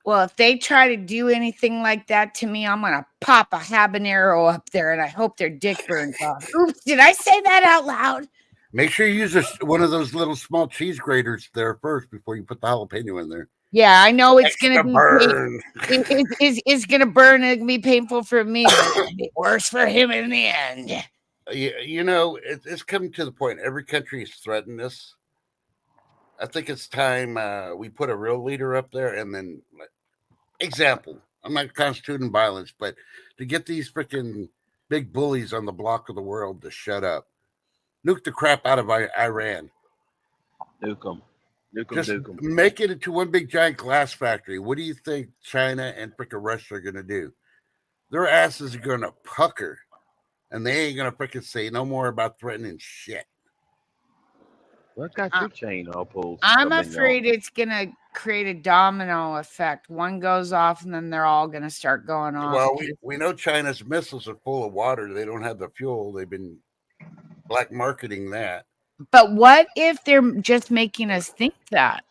Well, if they try to do anything like that to me, I'm going to pop a habanero up there, and I hope their dick burns off. Oops, did I say that out loud? Make sure you use one of those little small cheese graters there first before you put the jalapeno in there. Yeah, I know it's going to be burn. It's going to burn. It's going to be painful for me, but it'll be worse for him in the end. It's coming to the point. Every country is threatening us. I think it's time we put a real leader up there, and then, example, I'm not constituting violence, but to get these freaking big bullies on the block of the world to shut up, nuke the crap out of Iran. Nuke them. Just make it into one big giant glass factory. What do you think China and freaking Russia are going to do? Their asses are going to pucker, and they ain't going to freaking say no more about threatening shit. What got your chain all pulled? I'm afraid it's going to create a domino effect. One goes off, and then they're all going to start going off. Well, we know China's missiles are full of water. They don't have the fuel. They've been black marketing that. But what if they're just making us think that?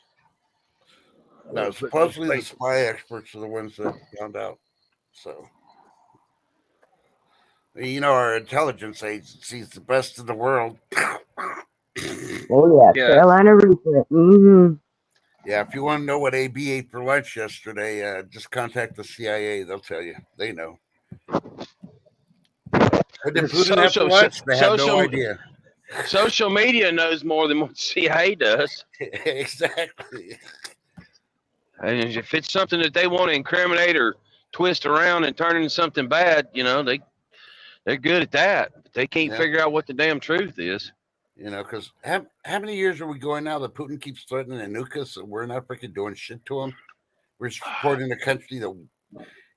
No, supposedly the spy experts are the ones that found out. So, our intelligence agency is the best in the world. Oh, yeah. Carolina Reaper. Mm-hmm. Yeah, if you want to know what AB ate for lunch yesterday, just contact the CIA. They'll tell you. They know. What did Putin have for lunch? They have no idea. Social media knows more than what CIA does. Exactly. And if it's something that they want to incriminate or twist around and turn into something bad, they're good at that. But they can't figure out what the damn truth is. Because how many years are we going now that Putin keeps threatening to nuke us and we're not freaking doing shit to him? We're supporting a country that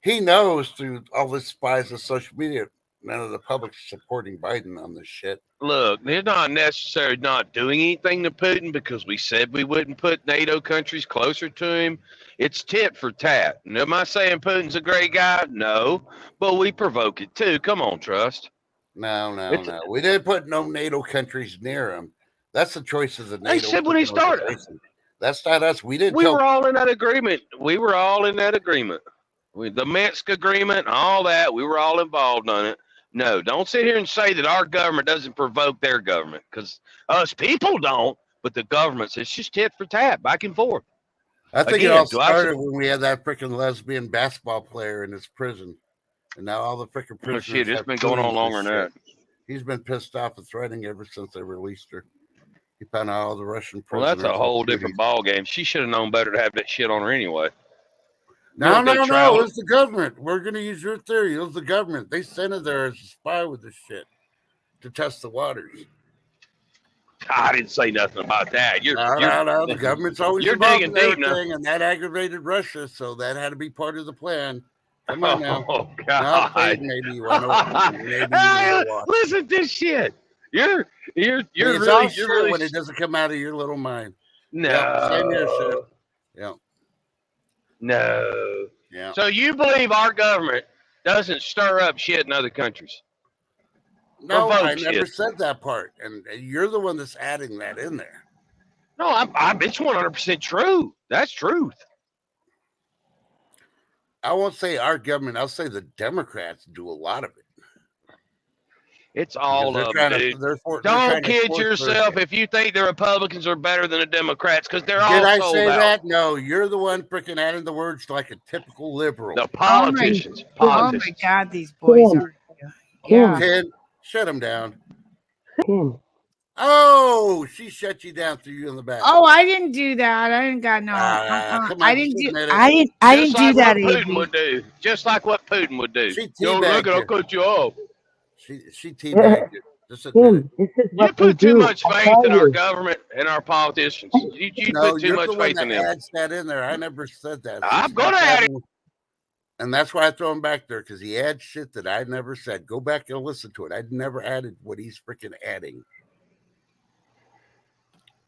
he knows through all the spies of social media. none of the public's supporting Biden on this shit. Look, they're not necessarily not doing anything to Putin because we said we wouldn't put NATO countries closer to him. It's tit for tat. And am I saying Putin's a great guy? No, but we provoke it too. Come on, Trust. No. It's- We didn't put no NATO countries near him. That's the choice of the NATO. They said when he started. organization. That's not us. We didn't We tell were all in that agreement. The Minsk agreement, all that, we were all involved on it. No, don't sit here and say that our government doesn't provoke their government, because us people don't, but the governments, it's just tit for tat, back and forth. I think it Again, all do I started sup- when we had that freaking lesbian basketball player in his prison. And now all the freaking Oh, prisoners. shit, it's have been going on killings longer and than that. shit. He's been pissed off and threatening ever since they released her. He found out all the Russian Well, prisoners. that's a whole had different titties. ball game. She should have known better to have that shit on her anyway. No, You're a big no. traveler. It was the government. We're going to use your theory. It was the government. They sent her there as a spy with this shit to test the waters. I didn't say nothing about that. No. The government's always you're involved digging in deep now. everything, and that aggravated Russia, so that had to be part of the plan. Come on now. Oh, Now, God. Clayton, maybe you want to. Maybe you Hey, want to watch. listen to this shit. You're It's really, all you're shit really when it doesn't come out of your little mind. no. Yeah, same here, sir. Yeah, No. yeah. So you believe our government doesn't stir up shit in other countries? No, I provoke never shit. said that part, and you're the one that's adding that in there. No, it's 100% true. That's truth. I won't say our government. I'll say the Democrats do a lot of it. It's all Because of they're them, trying dude. to- they're for- they're Don't trying to kid force their- yourself if you think the Republicans are better than the Democrats, because they're all Did I sold say out. that? No, you're the one freaking adding the words like a typical liberal. The politicians. Oh my Politicians. God, these boys Kim. are. Yeah. Ted, shut him down. Kim. Oh, she shut you down through you in the back. Oh, I didn't do that. I didn't got no. come on, I didn't just do. admit it. I didn't. I didn't do that, What Putin AB. would do. Just like what Putin would do. She Yo, teabagged look, I'll you. cut you off. She teabagged you. Just admit it. Kim, this is You what they put too do. much I faith tell in our you. government and our politicians. You No, put too you're much the one faith in that them. adds that in there. I never said that. I'm So gonna stop add it. adding- And that's why I throw him back there, because he adds shit that I never said. Go back and listen to it. I never added what he's freaking adding.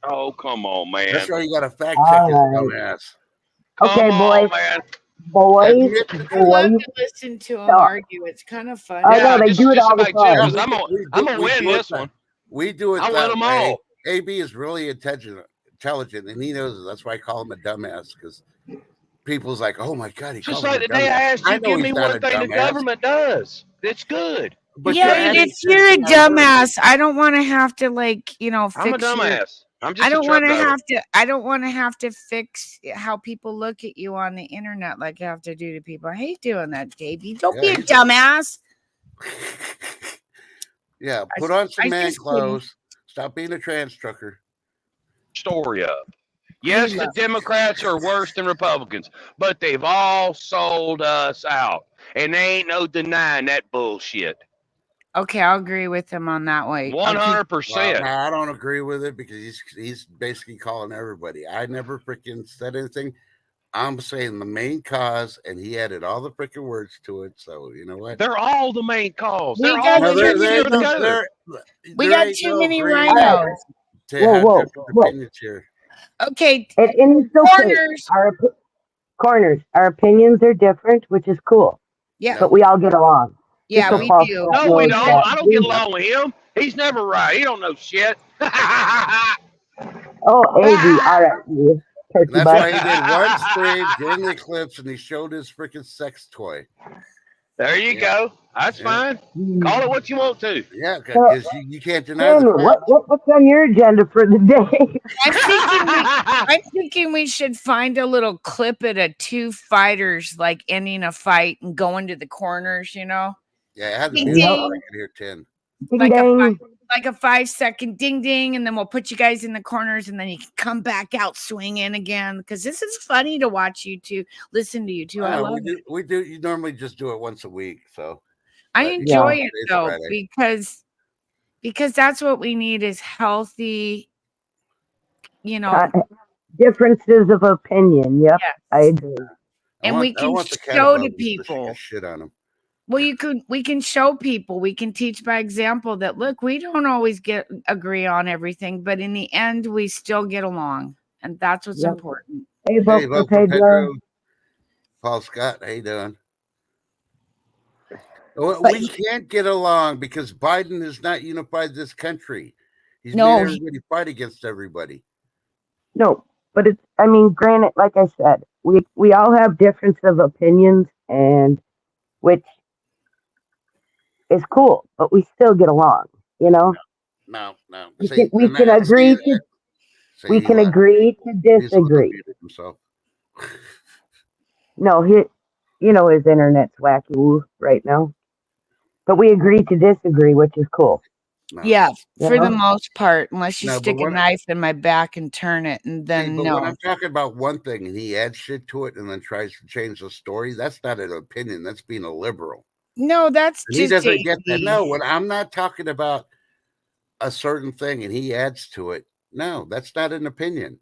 Oh, come on, man. That's why you got to fact check his All right. dumb ass. Okay, Come on, boys. man. Boys, Admit the I love boys. to listen to them No. argue. It's kind of fun. I know, they just- do it just all the about time. Jitters. I'm gonna We win do it this that- one. We do it I'll that win 'em way. all. AB is really intelligent, and he knows it. That's why I call him a dumbass, because people's like, "Oh my god, he Just calls him like a the day I dumbass." asked you, know give me he's not one a thing the dumbass, government does. That's good. but Yeah, you're but adding if shit you're a to my words. dumbass, I don't want to have to you know, fix I'm a your- dumbass. I'm just I don't a truck want to driver. have to. I don't want to have to fix how people look at you on the internet, like you have to do to people. I hate doing that, JB. Don't be Yeah, a he's- dumbass. Yeah, I put on some I man just kidding. clothes. Stop being a trans trucker. Story up. Yes, the love it. Democrats are worse than Republicans, but they've all sold us out. And there ain't no denying that bullshit. Okay, I'll agree with him on that way. 100%. Well, no, I don't agree with it, because he's basically calling everybody. I never freaking said anything. I'm saying the main cause, and he added all the freaking words to it. So you know what? They're all the main cause. We They're got all to- there- contributing there- together. there- We there got ain't too no many agreeing rhinos. to Whoa, have whoa, different whoa. opinions here. Okay, And it's okay. corners. Corners. Our opinions are different, which is cool, Yeah, but we all get along. yeah, Just we so do. Paul- No, we Well, don't. yeah. I don't get along with him. He's never right. He don't know shit. Oh, AB, all right. You turkey And that's butt. why he did one stream during the eclipse, and he showed his freaking sex toy. There you go. That's Yeah. fine. Call it what you want to. Yeah, because you can't deny Ken, the fact. what's on your agenda for the day? I'm thinking we should find a little clip at a two fighters like ending a fight and going to the corners, you know, Yeah, it had to Ding, be. I ding. can hear 10. Ding Like a dang. like a 5-second ding ding, and then we'll put you guys in the corners, and then you can come back out swinging again, because this is funny to watch you two, listen to you two. I love it. We do. You normally just do it once a week, so I but- enjoy Yeah. it It's though, Friday. because that's what we need is healthy, you know. Differences of opinion. Yep, Yes. I agree. And we can the show to Cannibals to stick people. a shit on him. Well, we can show people, we can teach by example that look, we don't always agree on everything, but in the end, we still get along, and that's what's Yep. important. Hey, Hey, vote for vote for Pedro. Pedro. Paul Scott, how you doing? Well, But we can't get along because Biden has not unified this country. He's No, made everybody fight against everybody. no, but it's. I mean, granted, like I said, we all have difference of opinions, and which is cool, but we still get along. You know, No. we See, can and I agree see, to we see, can agree to he's disagree. muted himself. No, his internet's wacky woo right now. But we agree to disagree, which is cool. No. yeah, You for the know? most part, unless you No, stick but a when- knife in my back and turn it, and See, then but when no. I'm talking about one thing and he adds shit to it and then tries to change the story, that's not an opinion. That's being a liberal. No, that's And he just doesn't get that. JC. No, when I'm not talking about a certain thing and he adds to it, no, that's not an opinion.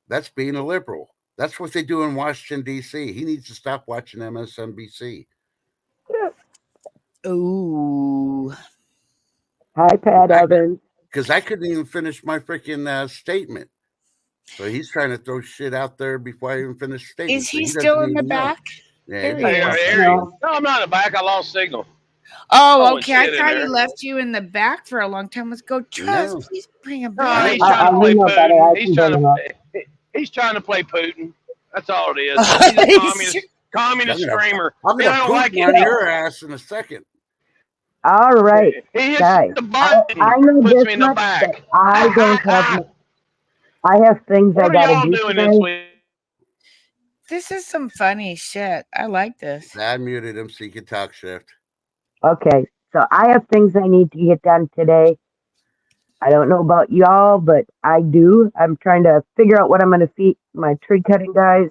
That's being a liberal. That's what they do in Washington, D.C. He needs to stop watching MSNBC. Ooh. Hi, Pat Evans. Because I couldn't even finish my freaking statement. So he's trying to throw shit out there before I even finish the statement. Is So he doesn't still in the even know. back? Yeah, There he he just is. fucking- No. No, I'm not in the back. I lost signal. Oh, wouldn't okay. I sit in thought he there. left you in the back for a long time. Let's go, Trust. No. Please bring him No, back. he's trying to I play know better. I Putin. can bring him up. He's trying to play Putin. That's all it is. He's a communist I'm gonna- screamer. I'm And going I to don't poop like it. on your ass in a second. All right, He hits guys. the button. I know puts this me in the much, back. but I don't have. I have things I What are gotta y'all do doing today. this week? This is some funny shit. I like this. I muted him so he could talk shift. Okay, so I have things I need to get done today. I don't know about y'all, but I do. I'm trying to figure out what I'm going to feed my tree cutting guys.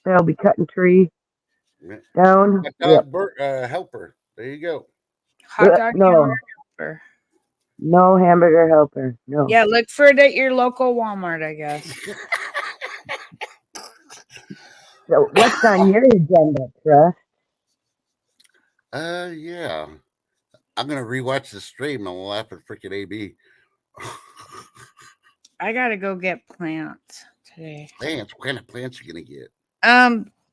They'll be cutting tree Yeah. down. Hot dog helper. There you go. Hot dog No, hamburger helper. no hamburger helper. No. Yeah, look for it at your local Walmart, I guess. So what's on your agenda, Trust? Yeah. I'm gonna rewatch the stream and laugh at freaking AB. I gotta go get plants today. Plants. What kind of plants you gonna get?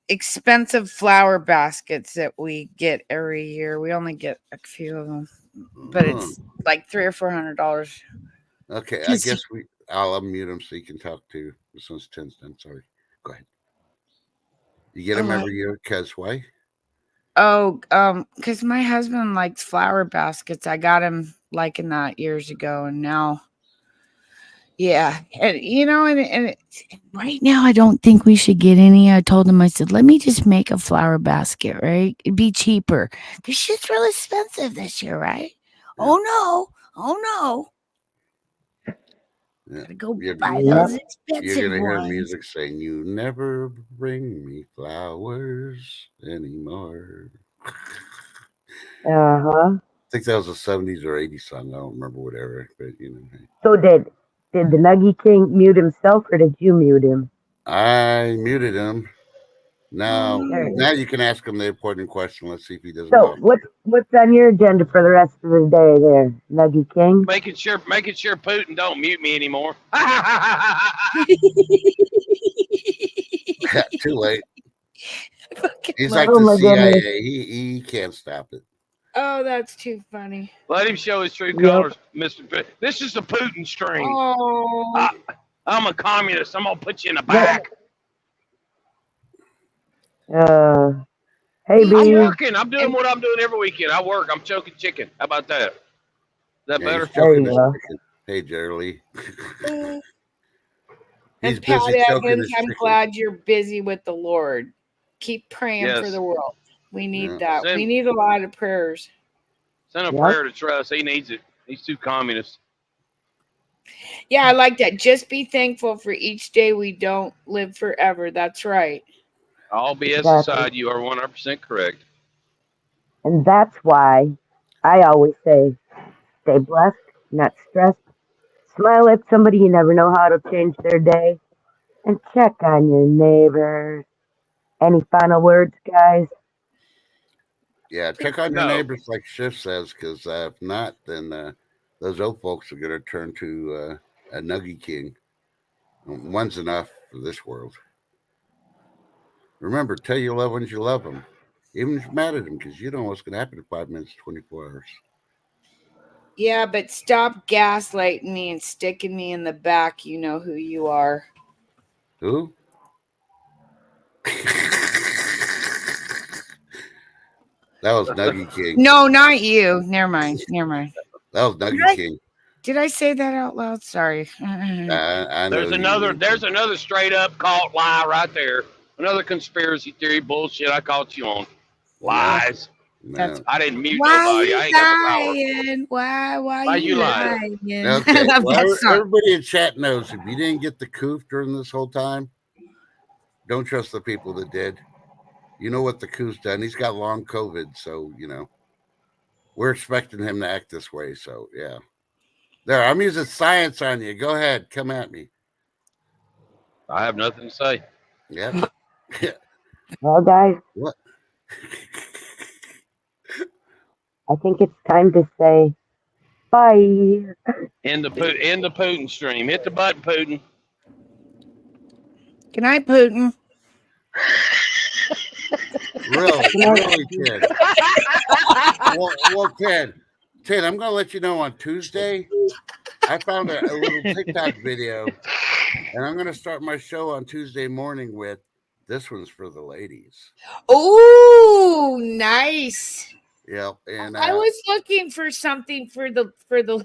Expensive flower baskets that we get every year. We only get a few of them, but it's like $300 or $400. Okay. I Just- guess I'll unmute him so you can talk too. This one's 10's done. Sorry. Go ahead. You get them every year, cause why? Oh, because my husband likes flower baskets. I got him liking that years ago, and now, yeah, and right now I don't think we should get any. I told him, I said, let me just make a flower basket, right? It'd be cheaper. This shit's real expensive this year, right? Yeah. Oh no. Yeah. Gotta go You're- buy Yeah. those expensive You're gonna hear ones. music saying, "You never bring me flowers anymore." Uh-huh. I think that was a 70s or 80s song. I don't remember whatever, but you know. So did the Nuggy King mute himself, or did you mute him? I muted him. Now, There you go. now you can ask him the important question. Let's see if he doesn't. So what's on your agenda for the rest of the day there, Nuggy King? Making sure Putin don't mute me anymore. Too late. Fucking He's love- like Oh the my CIA. goodness. He can't stop it. oh, that's too funny. Let him show his true Yep. colors, Mr. This is a Putin stream. Oh, I'm a communist. I'm gonna put you in the back. Hey, I'm B. working. I'm doing what I'm doing every weekend. I work. I'm choking chicken. How about that? Is that Yeah, better? he's choking There his you go. chicken. Hey, Jerry. and He's Pat busy choking Evans, his I'm chicken. glad you're busy with the Lord. Keep praying for Yes. the world. We need Yeah. that. Send- We need a lot of prayers. Send a Yep. prayer to Trust. He needs it. He's too communist. Yeah, I like that. Just be thankful for each day we don't live forever. That's right. All BS Exactly. aside, you are 100% correct. And that's why I always say, stay blessed, not stressed. Smile at somebody, you never know how it'll change their day. And check on your neighbors. Any final words, guys? Yeah, check on your No. neighbors, like Schiff says, because if not, then those old folks are going to turn to a Nuggy King. One's enough for this world. Remember, tell your loved ones you love them, even if you're mad at them, because you don't know what's going to happen in 5 minutes, 24 hours. Yeah, but stop gaslighting me and sticking me in the back. You know who you are. Who? That was Nuggy King. No, not you. Never mind. Never mind. That was Nuggy Right. King. Did I say that out loud? Sorry. I know There's another straight up caught lie right there. Another conspiracy theory bullshit I caught you on. Lies. That's- I didn't mute Why nobody. I ain't got the power. lying? Why you lying? Okay. I love Well, that song. everybody in chat knows if you didn't get the coof during this whole time, don't trust the people that did. You know what the coof's done. He's got long COVID, so we're expecting him to act this way. So yeah. There, I'm using science on you. Go ahead, come at me. I have nothing to say. Yeah. Well, guys, What? I think it's time to say bye. End the Putin stream. Hit the button, Putin. Good night, Putin. Really, Ted. Well, Ted, I'm gonna let you know on Tuesday. I found a little TikTok video, and I'm gonna start my show on Tuesday morning with this one's for the ladies. Oh, nice. Yep, and I was looking for something for the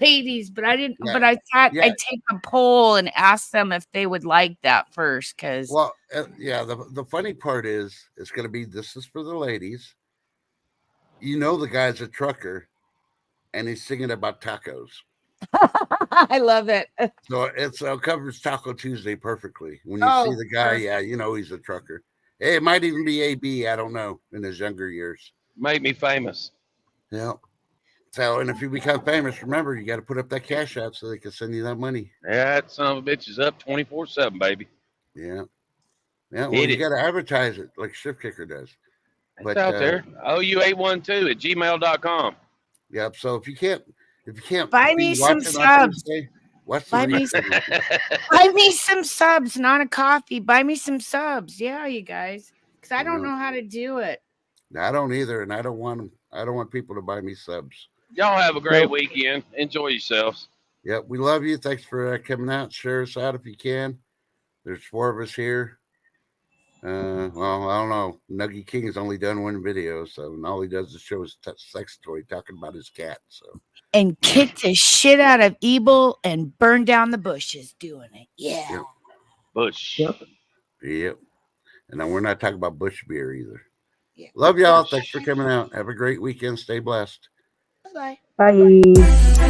ladies, but I didn't. Yeah, But I thought yeah. I'd take a poll and ask them if they would like that first. Because well, the funny part is it's gonna be this is for the ladies. You know the guy's a trucker, and he's singing about tacos. I love it. So it covers Taco Tuesday perfectly. When you Oh, see the guy, perfect. yeah, you know he's a trucker. Hey, it might even be AB. I don't know. In his younger years. Made me famous. Yeah. So, and if you become famous, remember you got to put up that cash out so they can send you that money. That son of a bitch is up 24/7, baby. Yeah. Yeah. Well, Hit you it. got to advertise it like Shift Kicker does. It's But, out there. OU812@gmail.com. Yep. So if you can't Buy be me some watching on subs. Tuesday, watch Buy the me replay. Buy me some subs, not a coffee. Buy me some subs. Yeah, you guys. Because I don't Yeah. know how to do it. I don't either, and I don't want people to buy me subs. Y'all have a great weekend. Enjoy yourselves. Yep, we love you. Thanks for coming out. Share us out if you can. There's 4 of us here. Well, I don't know. Nuggy King has only done 1 video, so and all he does is show his sex toy talking about his cat. So And kick the shit out of evil and burn down the bushes doing it. Yeah. Yep. Bush. Yep. And then we're not talking about Bush beer either. Yeah. Love y'all. Thanks for coming out. Have a great weekend. Stay blessed. Bye-bye. Bye.